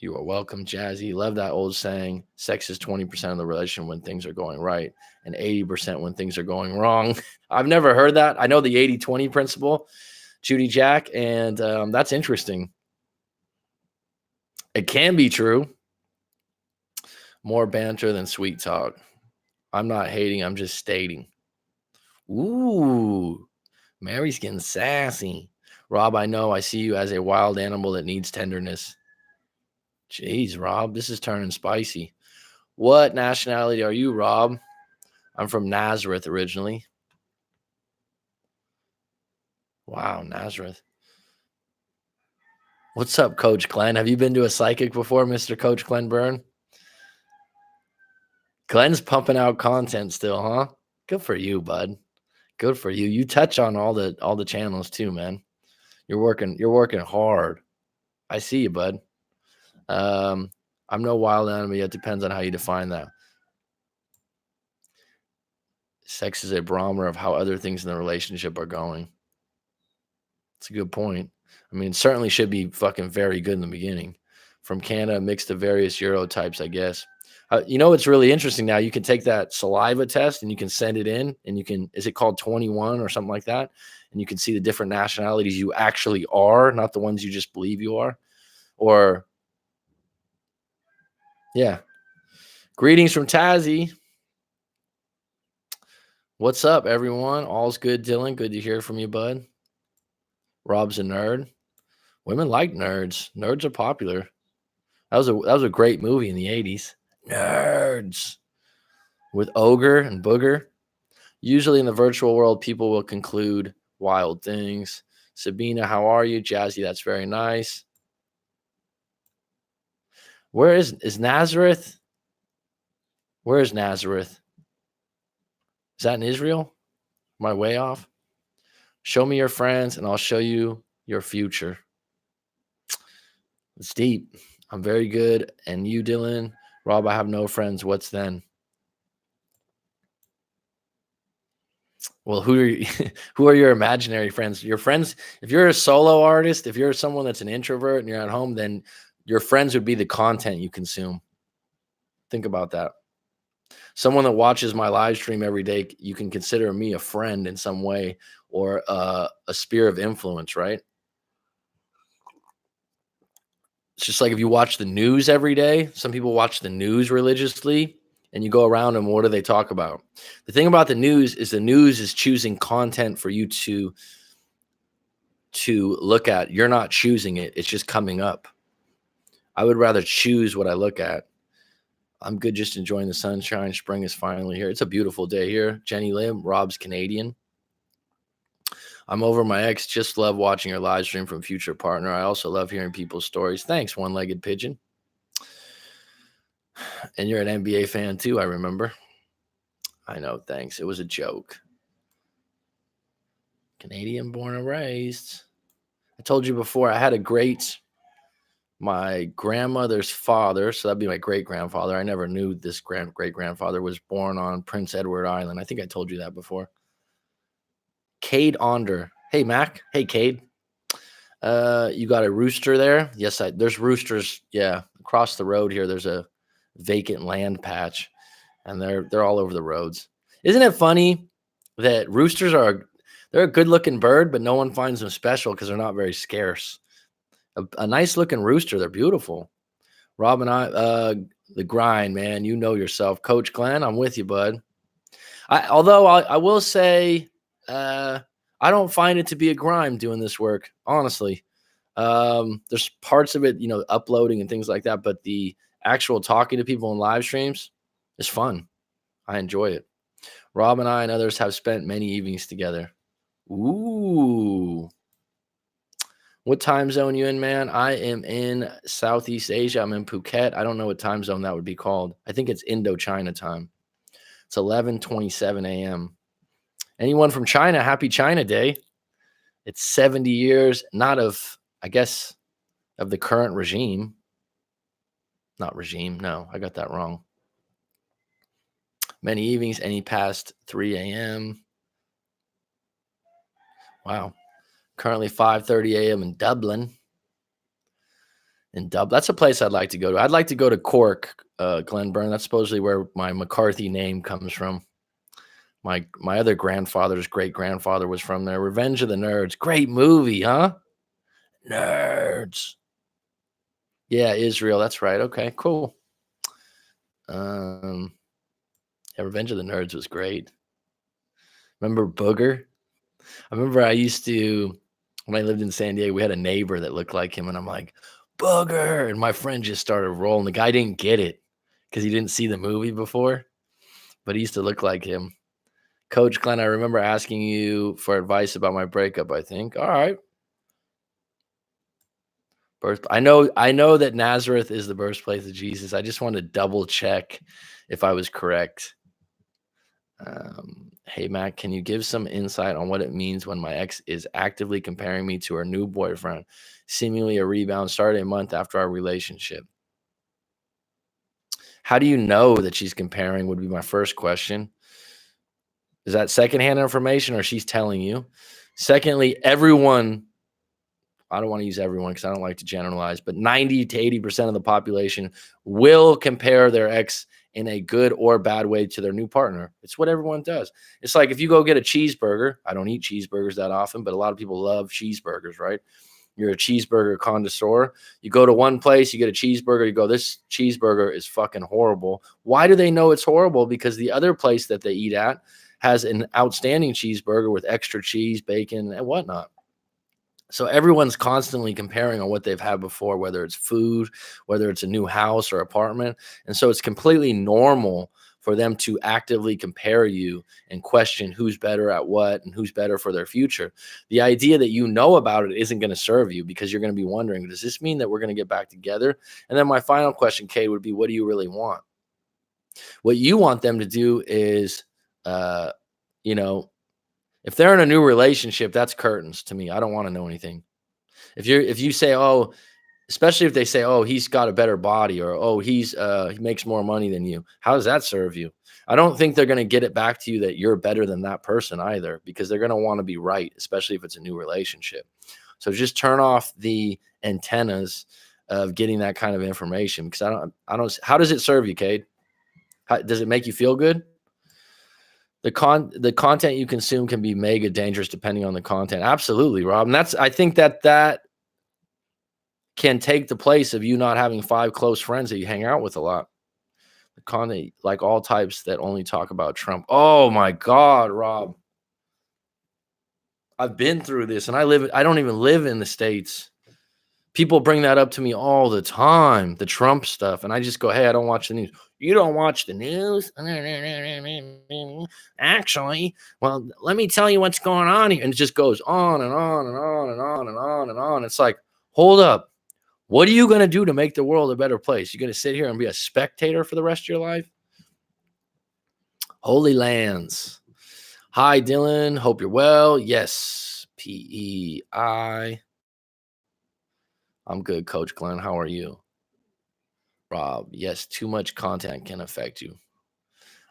You are welcome, Jazzy. Love that old saying, sex is 20% of the relation when things are going right and 80% when things are going wrong. I've never heard that. I know the 80-20 principle, Judy Jack, and that's interesting. It can be true. More banter than sweet talk. I'm not hating. I'm just stating. Ooh, Mary's getting sassy. Rob, I know. I see you as a wild animal that needs tenderness. Jeez, Rob, this is turning spicy. What nationality are you, Rob? I'm from Nazareth originally. Wow, Nazareth. What's up, Coach Glenn? Have you been to a psychic before, Mr. Coach Glenn Byrne? Glenn's pumping out content still, huh? Good for you, bud. Good for you. You touch on all the channels too, man. You're working hard. I see you, bud. I'm no wild animal. It depends on how you define that. Sex is a barometer of how other things in the relationship are going. It's a good point. I mean, it certainly should be fucking very good in the beginning. From Canada, mixed of various Euro types, I guess. It's really interesting now. You can take that saliva test and you can send it in, and is it called 21 or something like that? And you can see the different nationalities you actually are, not the ones you just believe you are. Or, yeah. Greetings from Tazzy. What's up, everyone? All's good, Dylan. Good to hear from you, bud. Rob's a nerd. Women like nerds. Nerds are popular. That was a great movie in the 80s. Nerds. With Ogre and Booger. Usually in the virtual world, people will conclude wild things. Sabina, how are you? Jazzy, that's very nice. Where is Nazareth? Where is Nazareth? Is that in Israel? Am I way off? Show me your friends and I'll show you your future. It's deep. I'm very good. And you, Dylan? Rob, I have no friends. What's then? Well, who are your imaginary friends? Your friends, if you're a solo artist, if you're someone that's an introvert and you're at home, then your friends would be the content you consume. Think about that. Someone that watches my live stream every day, you can consider me a friend in some way, or a sphere of influence, right? It's just like if you watch the news every day, some people watch the news religiously, and you go around and what do they talk about? The thing about the news is choosing content for you to to look at. You're not choosing it. It's just coming up. I would rather choose what I look at. I'm good just enjoying the sunshine. Spring is finally here. It's a beautiful day here. Jenny Lim, Rob's Canadian. I'm over my ex. Just love watching your live stream from future partner. I also love hearing people's stories. Thanks, one-legged pigeon. And you're an NBA fan too, I remember. I know, thanks. It was a joke. Canadian born and raised. I told you before, I had my grandmother's father, so that'd be my great-grandfather. I never knew this great-grandfather was born on Prince Edward Island. I think I told you that before. Cade Onder. Hey, Mac. Hey, Cade. You got a rooster there? Yes, there's roosters. Yeah, across the road here, there's a vacant land patch, and they're all over the roads. Isn't it funny that roosters they're a good-looking bird, but no one finds them special because they're not very scarce. A nice-looking rooster, they're beautiful. Rob and I, the grind, man. You know yourself, Coach Glenn. I'm with you, bud. Although I will say, I don't find it to be a grind doing this work, honestly. There's parts of it, uploading and things like that, but the actual talking to people in live streams is fun. I enjoy it. Rob and I and others have spent many evenings together. Ooh. What time zone you in, man? I am in Southeast Asia. I'm in Phuket. I don't know what time zone that would be called. I think it's Indochina time. It's 11:27 a.m. Anyone from China, happy China Day. It's 70 years, not of, I guess, of the current regime. Not regime, no, I got that wrong. Many evenings, any past 3 a.m. Wow. Currently 5:30 a.m. in Dublin. That's a place I'd like to go to. I'd like to go to Cork, Glenburn. That's supposedly where my McCarthy name comes from. My other grandfather's great-grandfather was from there. Revenge of the Nerds. Great movie, huh? Nerds. Yeah, Israel. That's right. Okay, cool. Yeah, Revenge of the Nerds was great. Remember Booger? I remember when I lived in San Diego, we had a neighbor that looked like him, and I'm like, Booger! And my friend just started rolling. The guy didn't get it because he didn't see the movie before, but he used to look like him. Coach Glenn, I remember asking you for advice about my breakup, I think. All right. I know that Nazareth is the birthplace of Jesus. I just wanted to double check if I was correct. Hey, Matt, can you give some insight on what it means when my ex is actively comparing me to her new boyfriend, seemingly a rebound, started a month after our relationship? How do you know that she's comparing would be my first question. Is that secondhand information or she's telling you? Secondly, everyone, I don't want to use everyone because I don't like to generalize, but 90 to 80% of the population will compare their ex in a good or bad way to their new partner. It's what everyone does. It's like if you go get a cheeseburger, I don't eat cheeseburgers that often, but a lot of people love cheeseburgers, right? You're a cheeseburger connoisseur. You go to one place, you get a cheeseburger, you go, this cheeseburger is fucking horrible. Why do they know it's horrible? Because the other place that they eat at has an outstanding cheeseburger with extra cheese, bacon, and whatnot. So everyone's constantly comparing on what they've had before, whether it's food, whether it's a new house or apartment. And so it's completely normal for them to actively compare you and question who's better at what and who's better for their future. The idea that you know about it isn't going to serve you because you're going to be wondering, does this mean that we're going to get back together? And then my final question, Kate, would be, what do you really want? What you want them to do is, if they're in a new relationship, that's curtains to me. I don't want to know anything. If you say, oh, especially if they say, oh, he's got a better body, or oh, he makes more money than you. How does that serve you? I don't think they're going to get it back to you that you're better than that person either, because they're going to want to be right, especially if it's a new relationship. So just turn off the antennas of getting that kind of information, because I don't. How does it serve you, Cade? Does it make you feel good? The content you consume can be mega dangerous depending on the content. Absolutely, Rob. And I think that can take the place of you not having 5 close friends that you hang out with a lot. The content, like all types that only talk about Trump. Oh my God, Rob. I've been through this, and I don't even live in the States. People bring that up to me all the time, the Trump stuff, and I just go, "Hey, I don't watch the news." "You don't watch the news?" "Actually, well, let me tell you what's going on here." And it just goes on and on and on and on and on and on. It's like, hold up. What are you going to do to make the world a better place? You're going to sit here and be a spectator for the rest of your life? Holy Lands. Hi, Dylan. Hope you're well. Yes. PEI. I'm good, Coach Glenn. How are you? Rob. Yes, too much content can affect you.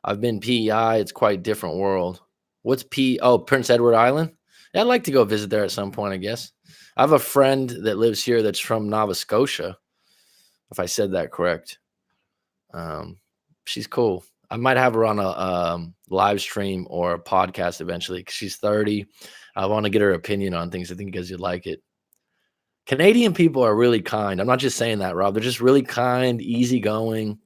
I've been PEI. It's quite a different world. What's P? Oh, Prince Edward Island? Yeah, I'd like to go visit there at some point, I guess. I have a friend that lives here that's from Nova Scotia, if I said that correct. She's cool. I might have her on a live stream or a podcast eventually because she's 30. I want to get her opinion on things. I think you guys would like it. Canadian people are really kind. I'm not just saying that, Rob. They're just really kind, easygoing.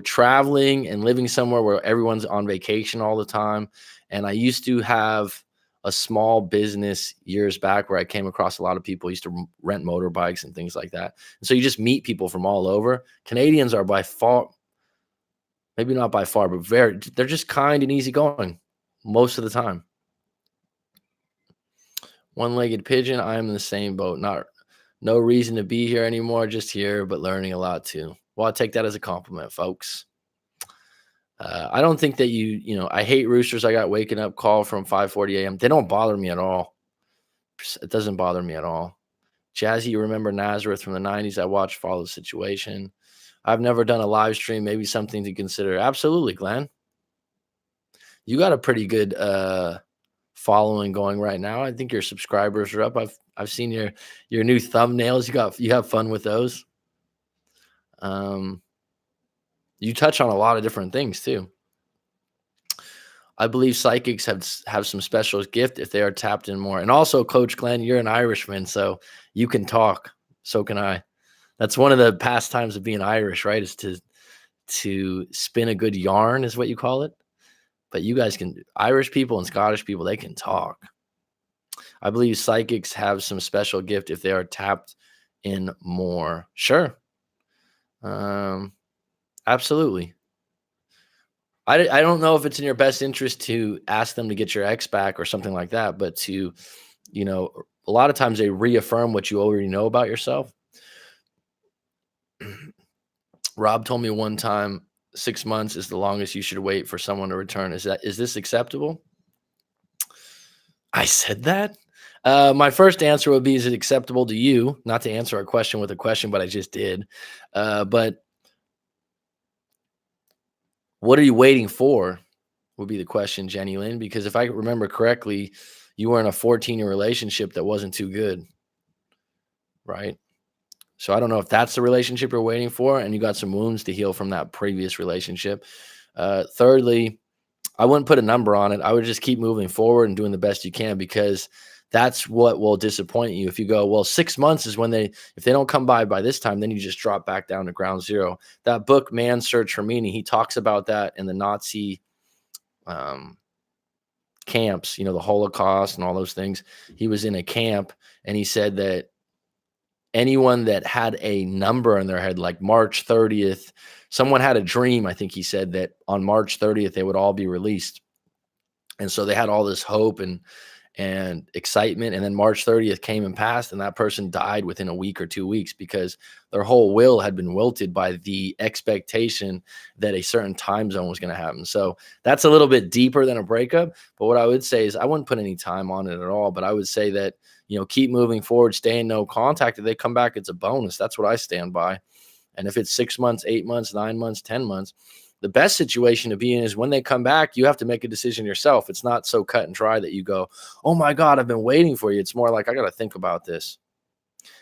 Traveling and living somewhere where everyone's on vacation all the time. And I used to have a small business years back where I came across a lot of people who used to rent motorbikes and things like that. And so you just meet people from all over. Canadians are by far, maybe not by far, but they're just kind and easygoing most of the time. One-legged pigeon, I am in the same boat. No reason to be here anymore, just here, but learning a lot too. Well, I take that as a compliment, folks. I don't think that I hate roosters. I got waking up call from 5:40 a.m. They don't bother me at all. It doesn't bother me at all. Jazzy, you remember Nazareth from the 90s? I watched Follow the Situation. I've never done a live stream. Maybe something to consider. Absolutely, Glenn. You got a pretty good following going right now. I think your subscribers are up. I've seen your new thumbnails. You have fun with those. You touch on a lot of different things too. I believe psychics have some special gift if they are tapped in more. And also, Coach Glenn, you're an Irishman, so you can talk. So can I. That's one of the pastimes of being Irish, right? Is to spin a good yarn, is what you call it. But you guys can, Irish people and Scottish people, they can talk. I believe psychics have some special gift if they are tapped in more. Sure. Absolutely. I don't know if it's in your best interest to ask them to get your ex back or something like that, but a lot of times they reaffirm what you already know about yourself. Rob told me one time 6 months is the longest you should wait for someone to return. Is this acceptable? I said that? My first answer would be, is it acceptable to you? Not to answer a question with a question, but I just did. But what are you waiting for? Would be the question, Jenny Lynn, because if I remember correctly, you were in a 14-year relationship that wasn't too good, right? So I don't know if that's the relationship you're waiting for, and you got some wounds to heal from that previous relationship. Thirdly, I wouldn't put a number on it. I would just keep moving forward and doing the best you can, because that's what will disappoint you. If you go, well, 6 months is when if they don't come by this time, then you just drop back down to ground zero. That book, Man's Search for Meaning, he talks about that in the Nazi camps, the Holocaust and all those things. He was in a camp, and he said that anyone that had a number in their head, like March 30th, someone had a dream. I think he said that on March 30th, they would all be released. And so they had all this hope and excitement. And then March 30th came and passed, and that person died within a week or 2 weeks because their whole will had been wilted by the expectation that a certain time zone was going to happen. So that's a little bit deeper than a breakup. But what I would say is I wouldn't put any time on it at all. But I would say that, keep moving forward, stay in no contact. If they come back, it's a bonus. That's what I stand by. And if it's 6 months, 8 months, 9 months, 10 months, the best situation to be in is when they come back, you have to make a decision yourself. It's not so cut and dry that you go, oh my God, I've been waiting for you. It's more like, I got to think about this.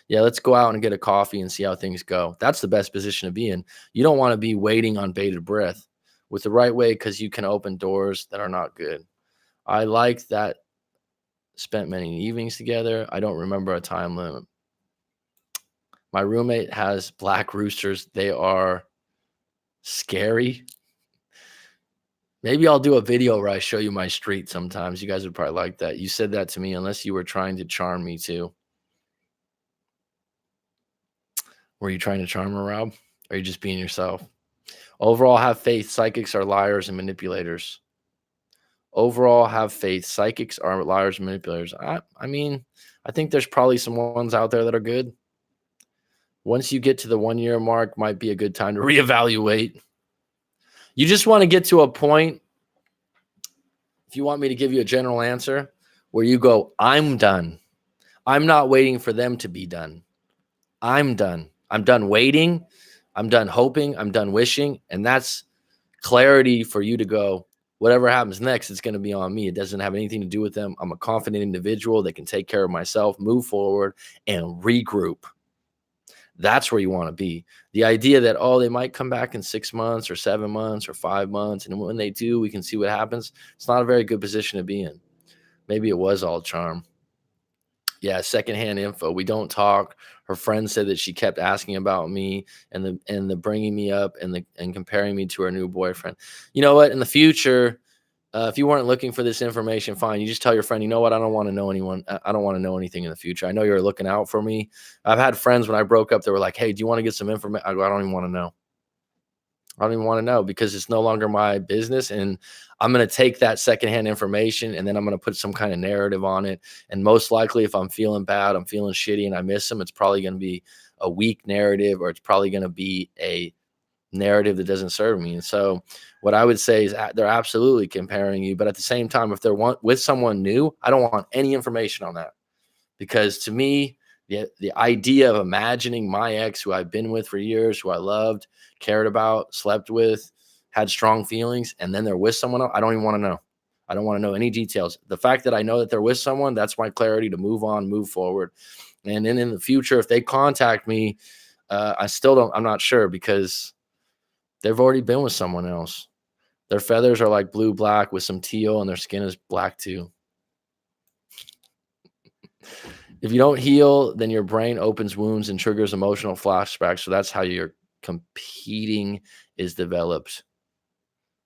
Yeah, let's go out and get a coffee and see how things go. That's the best position to be in. You don't want to be waiting on bated breath with the right way, because you can open doors that are not good. I like that. Spent many evenings together. I don't remember a time limit. My roommate has black roosters. They are scary. Maybe I'll do a video where I show you my street sometimes. You guys would probably like that. You said that to me unless you were trying to charm me too. Were you trying to charm her, Rob? Or are you just being yourself? Overall, have faith. Psychics are liars and manipulators. Overall, have faith. Psychics are liars and manipulators. I mean, I think there's probably some ones out there that are good. Once you get to the 1 year mark, might be a good time to reevaluate. You just want to get to a point, if you want me to give you a general answer, where you go, I'm done. I'm not waiting for them to be done. I'm done. I'm done waiting. I'm done hoping. I'm done wishing. And that's clarity for you to go, whatever happens next, it's going to be on me. It doesn't have anything to do with them. I'm a confident individual that can take care of myself, move forward, and regroup. That's where you want to be. The idea that, oh, they might come back in 6 months or 7 months or 5 months, and when they do, we can see what happens. It's not a very good position to be in. Maybe it was all charm. Yeah, secondhand info. We don't talk. Her friend said that she kept asking about me and the bringing me up and comparing me to her new boyfriend. You know what? In the future, if you weren't looking for this information, fine. You just tell your friend, you know what? I don't want to know anyone. I don't want to know anything in the future. I know you're looking out for me. I've had friends when I broke up, they were like, hey, do you want to get some information? I go, I don't even want to know. I don't even want to know because it's no longer my business. And I'm going to take that secondhand information and then I'm going to put some kind of narrative on it. And most likely, if I'm feeling bad, I'm feeling shitty and I miss them, it's probably going to be a weak narrative, or it's probably going to be a narrative that doesn't serve me. And so what I would say is they're absolutely comparing you. But at the same time, if they're with someone new, I don't want any information on that. Because to me, the idea of imagining my ex, who I've been with for years, who I loved, cared about, slept with, had strong feelings, and then they're with someone else, I don't even want to know. I don't want to know any details. The fact that I know that they're with someone, that's my clarity to move on, move forward. And then in the future, if they contact me, I'm not sure, because they've already been with someone else. Their feathers are like blue black with some teal, and their skin is black too. If you don't heal, then your brain opens wounds and triggers emotional flashbacks. So that's how your competing is developed.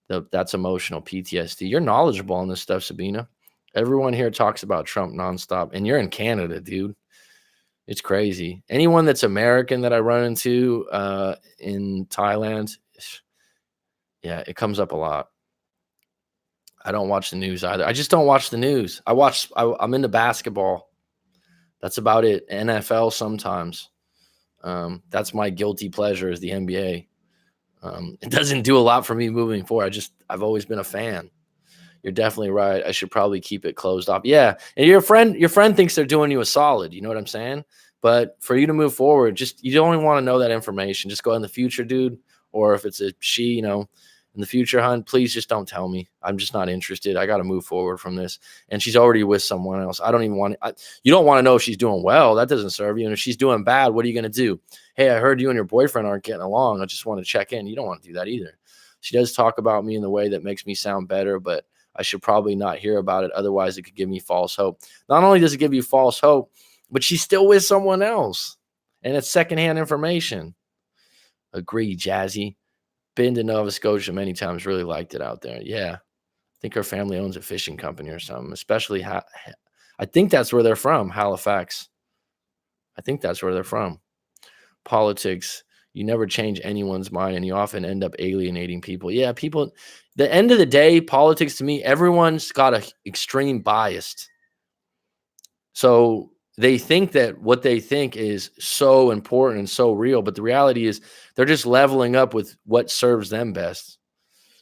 That's emotional PTSD. You're knowledgeable on this stuff, Sabina. Everyone here talks about Trump nonstop, and you're in Canada, dude. It's crazy. Anyone that's American that I run into in Thailand, yeah, it comes up a lot. I don't watch the news either. I just don't watch the news. I'm into basketball. That's about it. NFL sometimes. That's my guilty pleasure, is the NBA. It doesn't do a lot for me moving forward. I've always been a fan. You're definitely right. I should probably keep it closed off. Yeah. And your friend thinks they're doing you a solid. You know what I'm saying? But for you to move forward, you don't even want to know that information. Just go in the future, dude. Or if it's a she, in the future, hon, please just don't tell me. I'm just not interested. I got to move forward from this. And she's already with someone else. I don't even want to. You don't want to know if she's doing well. That doesn't serve you. And if she's doing bad, what are you going to do? Hey, I heard you and your boyfriend aren't getting along. I just want to check in. You don't want to do that either. She does talk about me in the way that makes me sound better, but I should probably not hear about it. Otherwise, it could give me false hope. Not only does it give you false hope, but she's still with someone else. And it's secondhand information. Agree, Jazzy. Been to Nova Scotia many times. Really liked it out there. Yeah. I think her family owns a fishing company or something, especially I think that's where they're from, Halifax. I think that's where they're from. Politics. You never change anyone's mind, and you often end up alienating people. Yeah, people, the end of the day, politics, to me, everyone's got an extreme bias. So they think that what they think is so important and so real, but the reality is they're just leveling up with what serves them best.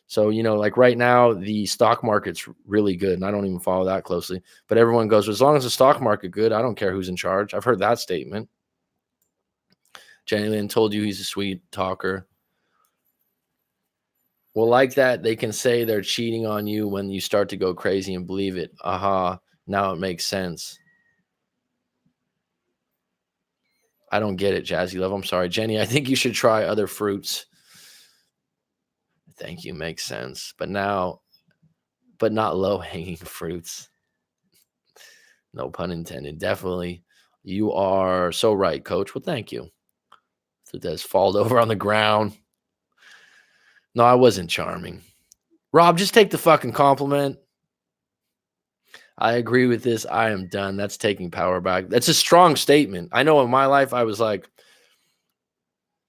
So, like right now, the stock market's really good, and I don't even follow that closely. But everyone goes, as long as the stock market good, I don't care who's in charge. I've heard that statement. Jenny Lynn told you he's a sweet talker. Well, like that, they can say they're cheating on you when you start to go crazy and believe it. Aha, now it makes sense. I don't get it, Jazzy Love. I'm sorry. Jenny, I think you should try other fruits. Thank you. Makes sense. But not low-hanging fruits. No pun intended. Definitely. You are so right, Coach. Well, thank you. So Des falled over on the ground. No, I wasn't charming. Rob, just take the fucking compliment. I agree with this. I am done. That's taking power back. That's a strong statement. I know in my life, I was like,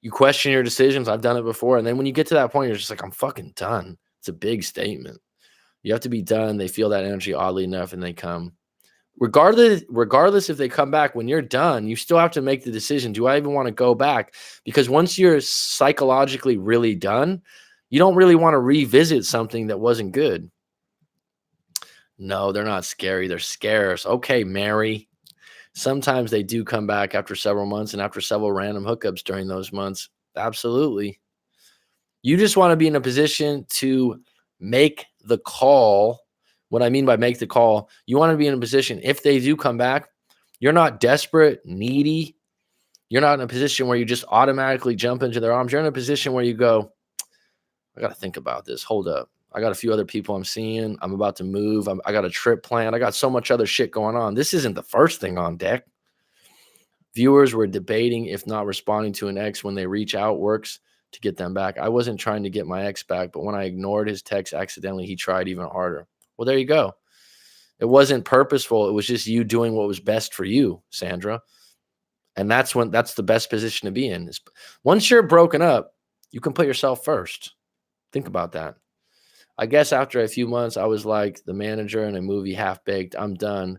you question your decisions. I've done it before. And then when you get to that point, you're just like, I'm fucking done. It's a big statement. You have to be done. They feel that energy oddly enough and they come. Regardless if they come back, when you're done, you still have to make the decision. Do I even want to go back? Because once you're psychologically really done, you don't really want to revisit something that wasn't good. No, they're not scary. They're scarce. Okay, Mary. Sometimes they do come back after several months and after several random hookups during those months. Absolutely. You just want to be in a position to make the call. What I mean by make the call, you want to be in a position, if they do come back, you're not desperate, needy. You're not in a position where you just automatically jump into their arms. You're in a position where you go, I got to think about this. Hold up. I got a few other people I'm seeing. I'm about to move. I got a trip planned. I got so much other shit going on. This isn't the first thing on deck. Viewers were debating if not responding to an ex when they reach out works to get them back. I wasn't trying to get my ex back, but when I ignored his text accidentally, he tried even harder. Well, there you go. It wasn't purposeful. It was just you doing what was best for you, Sandra. And that's the best position to be in. Once you're broken up, you can put yourself first. Think about that. I guess after a few months, I was like the manager in a movie, Half Baked. I'm done.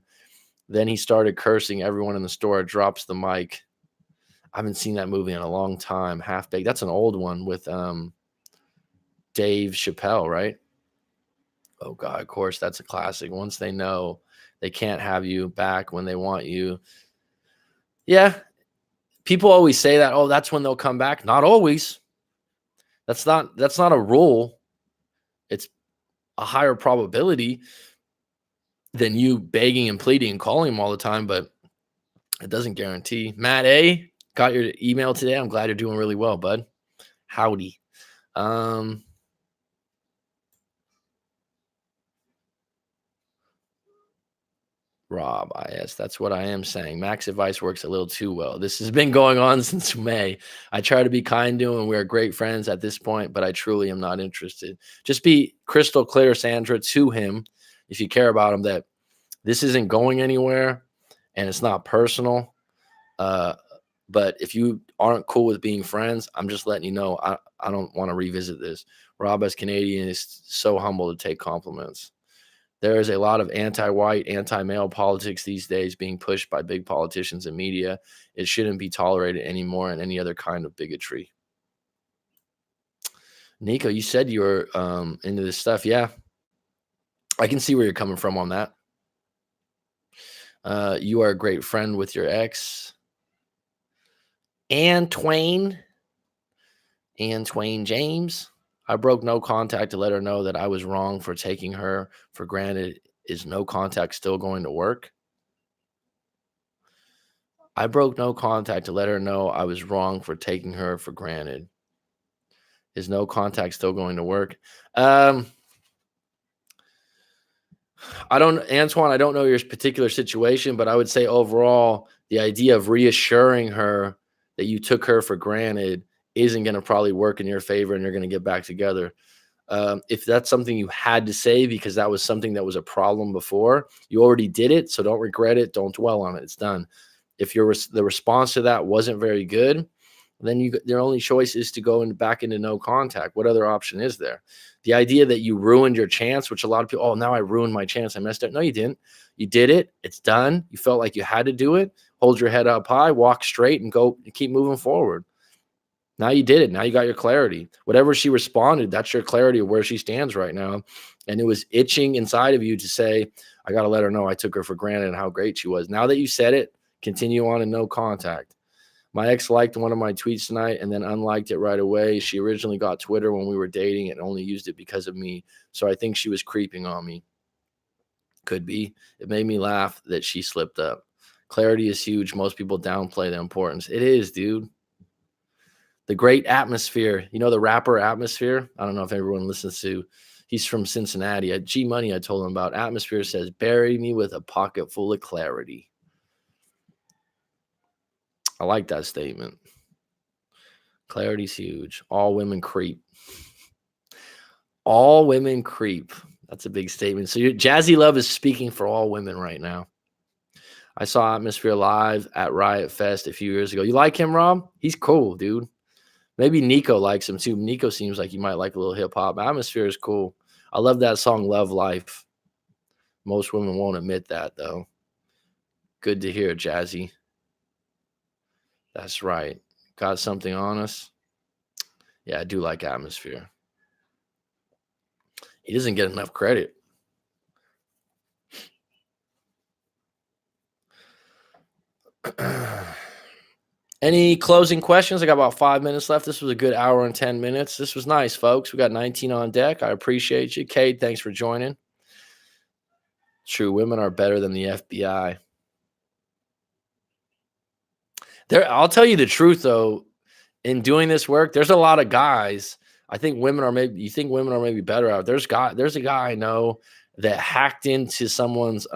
Then he started cursing everyone in the store, drops the mic. I haven't seen that movie in a long time. Half Baked. That's an old one with Dave Chappelle, right? Oh, God, of course, that's a classic. Once they know they can't have you back when they want you. Yeah, people always say that, oh, that's when they'll come back. Not always. That's not a rule. It's a higher probability than you begging and pleading and calling them all the time, but it doesn't guarantee. Matt A, got your email today. I'm glad you're doing really well, bud. Howdy. Rob, yes, that's what I am saying. Mac's advice works a little too well. This has been going on since May. I try to be kind to him, and we're great friends at this point, but I truly am not interested. Just be crystal clear, Sandra, to him, if you care about him, that this isn't going anywhere and it's not personal. But if you aren't cool with being friends, I'm just letting you know I don't want to revisit this. Rob, as Canadian, is so humble to take compliments. There is a lot of anti-white, anti-male politics these days being pushed by big politicians and media. It shouldn't be tolerated anymore in any other kind of bigotry. Nico, you said you were into this stuff. Yeah, I can see where you're coming from on that. You are a great friend with your ex. Ann Twain James. I broke no contact to let her know that I was wrong for taking her for granted. Is no contact still going to work? I broke no contact to let her know I was wrong for taking her for granted. Is no contact still going to work? Antoine, I don't know your particular situation, but I would say overall, the idea of reassuring her that you took her for granted isn't going to probably work in your favor and you're going to get back together. If that's something you had to say because that was something that was a problem before, you already did it, so don't regret it. Don't dwell on it. It's done. If the response to that wasn't very good, then their only choice is to go back into no contact. What other option is there? The idea that you ruined your chance, which a lot of people, oh, now I ruined my chance. I messed up. No, you didn't. You did it. It's done. You felt like you had to do it. Hold your head up high, walk straight, and go keep moving forward. Now you did it. Now you got your clarity. Whatever she responded, that's your clarity of where she stands right now. And it was itching inside of you to say, I got to let her know I took her for granted and how great she was. Now that you said it, continue on in no contact. My ex liked one of my tweets tonight and then unliked it right away. She originally got Twitter when we were dating and only used it because of me. So I think she was creeping on me. Could be. It made me laugh that she slipped up. Clarity is huge. Most people downplay the importance. It is, dude. The great Atmosphere. You know the rapper Atmosphere? I don't know if everyone listens to. He's from Cincinnati. At G Money, I told him about. Atmosphere says, bury me with a pocket full of clarity. I like that statement. Clarity's huge. All women creep. All women creep. That's a big statement. So Jazzy Love is speaking for all women right now. I saw Atmosphere live at Riot Fest a few years ago. You like him, Rob? He's cool, dude. Maybe Nico likes him too. Nico seems like he might like a little hip hop. Atmosphere is cool. I love that song, Love Life. Most women won't admit that, though. Good to hear, Jazzy. That's right. Got something on us? Yeah, I do like Atmosphere. He doesn't get enough credit. Any closing questions? I got about 5 minutes left. This was a good hour and 10 minutes. This was nice, folks. We got 19 on deck. I appreciate you. Cade, thanks for joining. True, women are better than the FBI. I'll tell you the truth, though. In doing this work, there's a lot of guys. I think women are maybe. You think women are maybe better out. There's a guy I know that hacked into someone's.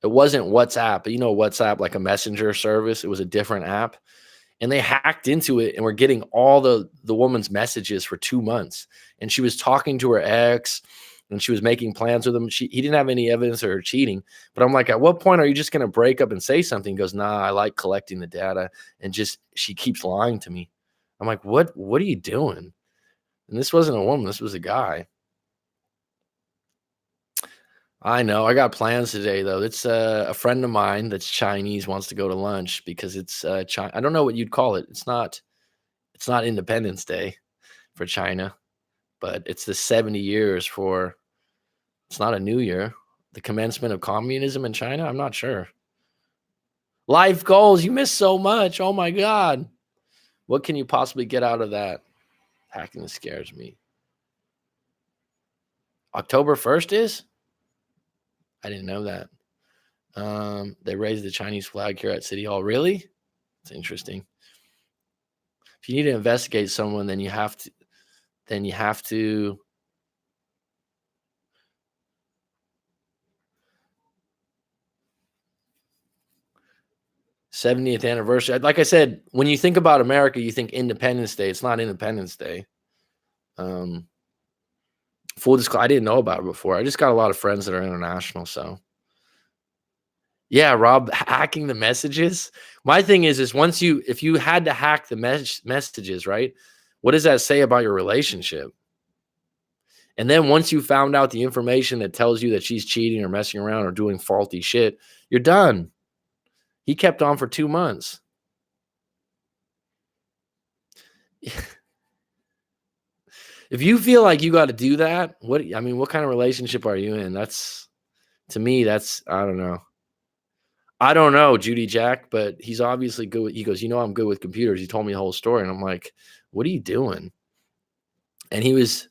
It wasn't WhatsApp, but you know WhatsApp, like a messenger service. It was a different app, and they hacked into it and were getting all the woman's messages for 2 months. And she was talking to her ex, and she was making plans with him. He didn't have any evidence of her cheating. But I'm like, at what point are you just going to break up and say something? He goes, nah, I like collecting the data. And just, she keeps lying to me. I'm like, what are you doing? And this wasn't a woman. This was a guy. I know. I got plans today, though. It's a friend of mine that's Chinese wants to go to lunch because it's China. I don't know what you'd call it. It's not Independence Day for China, but it's the 70 years for, it's not a new year, the commencement of communism in China. I'm not sure. Life goals. You miss so much. Oh my God. What can you possibly get out of that? Hacking scares me. October 1st is? I didn't know that. They raised the Chinese flag here at City Hall. Really? It's interesting. If you need to investigate someone, then you have to 70th anniversary. Like I said, when you think about America, you think Independence Day. It's not Independence Day. Full disclosure, I didn't know about it before. I just got a lot of friends that are international. So yeah, Rob, hacking the messages. My thing is if you had to hack the messages, right? What does that say about your relationship? And then once you found out the information that tells you that she's cheating or messing around or doing faulty shit, you're done. He kept on for 2 months. If you feel like you got to do that, what kind of relationship are you in? To me, I don't know. I don't know, Judy Jack, but he's obviously good. He goes, I'm good with computers. He told me the whole story. And I'm like, what are you doing? And he was,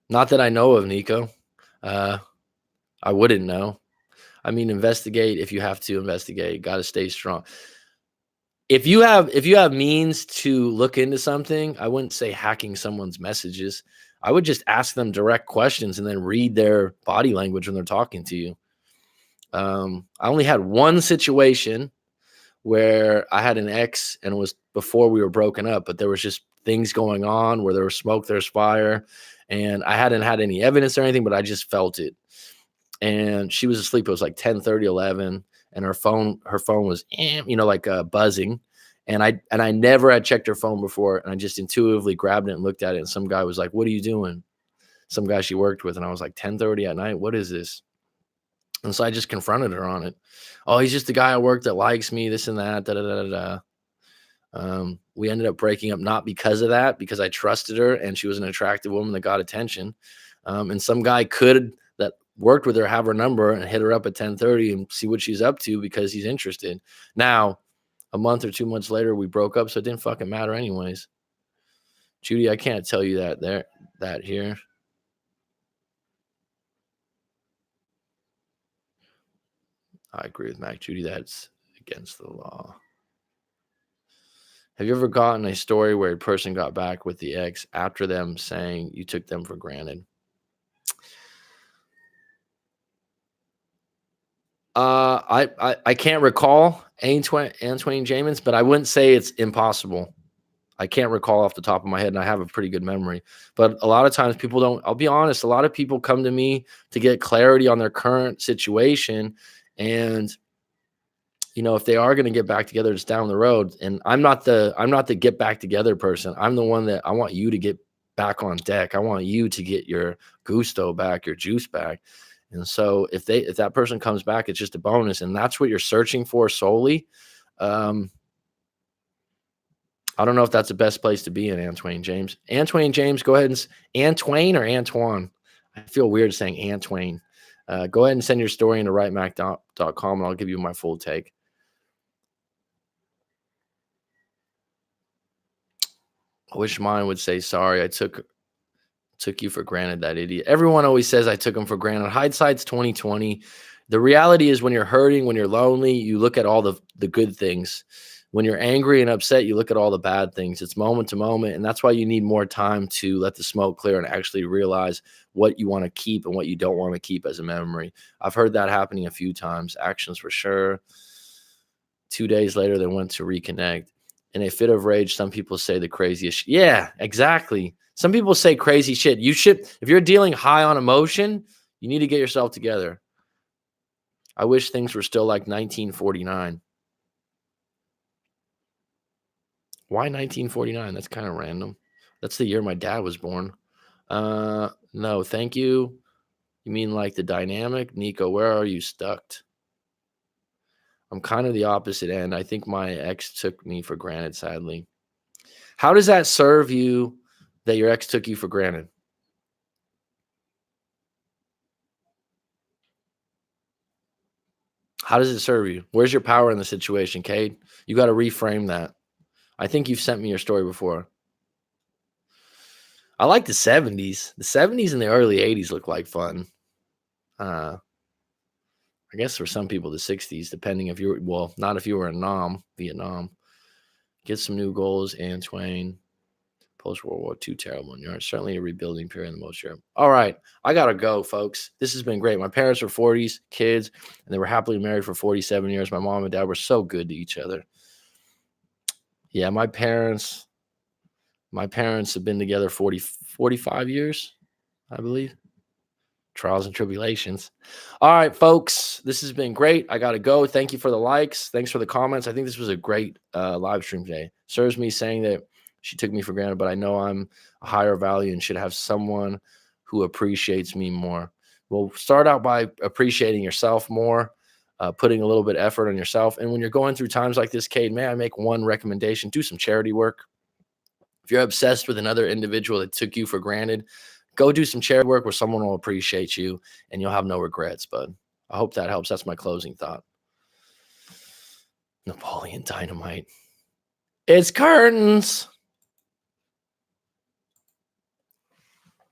not that I know of, Nico. I wouldn't know. I mean, investigate if you have to investigate. Got to stay strong. If you have means to look into something, I wouldn't say hacking someone's messages. I would just ask them direct questions and then read their body language when they're talking to you. I only had one situation where I had an ex, and it was before we were broken up, but there was just things going on where there was smoke, there's fire, and I hadn't had any evidence or anything, but I just felt it. And she was asleep. It was like 10:30, 11, and her phone was, buzzing. And I never had checked her phone before, and I just intuitively grabbed it and looked at it. And some guy was like, "What are you doing?" Some guy she worked with, and I was like, 10:30 at night. What is this? And so I just confronted her on it. Oh, he's just the guy at work that likes me, this and that. Da, da, da, da, da. We ended up breaking up, not because of that, because I trusted her and she was an attractive woman that got attention. And some guy that worked with her have her number and hit her up at 10:30 and see what she's up to because he's interested. Now, a month or 2 months later, we broke up, so it didn't fucking matter anyways. Judy, I can't tell you that here. I agree with Mac. Judy, that's against the law. Have you ever gotten a story where a person got back with the ex after them saying you took them for granted? I can't recall Antoine Jamans, but I wouldn't say it's impossible. I can't recall off the top of my head, and I have a pretty good memory. But a lot of times people don't. I'll be honest. A lot of people come to me to get clarity on their current situation, and if they are going to get back together, it's down the road. And I'm not the get back together person. I'm the one that I want you to get back on deck. I want you to get your gusto back, your juice back. And so if that person comes back, it's just a bonus, and that's what you're searching for solely. Um, I don't know if that's the best place to be in, Antoine James. Antoine James, go ahead and Antoine or Antoine. I feel weird saying Antoine. Go ahead and send your story into writemac.com, and I'll give you my full take. I wish mine would say, sorry, I took you for granted, that idiot. Everyone always says I took him for granted. Hindsight's 2020. The reality is when you're hurting, when you're lonely, you look at all the good things. When you're angry and upset, you look at all the bad things. It's moment to moment, and that's why you need more time to let the smoke clear and actually realize what you want to keep and what you don't want to keep as a memory. I've heard that happening a few times. Actions for sure. 2 days later, they went to reconnect. In a fit of rage, some people say the craziest. Yeah, exactly. Some people say crazy shit. If you're dealing high on emotion, you need to get yourself together. I wish things were still like 1949. Why 1949? That's kind of random. That's the year my dad was born. No, thank you. You mean like the dynamic? Nico, where are you stuck? I'm kind of the opposite end. I think my ex took me for granted, sadly. How does that serve you that your ex took you for granted? How does it serve you? Where's your power in the situation, Cade? You got to reframe that. I think you've sent me your story before. I like the 70s. The 70s and the early 80s look like fun. I guess for some people, the 60s, depending if you're, well, not if you were in Vietnam. Get some new goals, Antoine. Post-World War II, terrible in Europe. Certainly a rebuilding period in the most Europe. All right. I got to go, folks. This has been great. My parents were 40s kids, and they were happily married for 47 years. My mom and dad were so good to each other. Yeah, my parents have been together 45 years, I believe. Trials and tribulations. All right, folks, this has been great. I got to go. Thank you for the likes. Thanks for the comments. I think this was a great live stream today. Serves me saying that she took me for granted, but I know I'm a higher value and should have someone who appreciates me more. Well, start out by appreciating yourself more, putting a little bit of effort on yourself. And when you're going through times like this, Cade, may I make one recommendation? Do some charity work. If you're obsessed with another individual that took you for granted, go do some charity work where someone will appreciate you and you'll have no regrets, bud. I hope that helps. That's my closing thought. Napoleon Dynamite. It's curtains.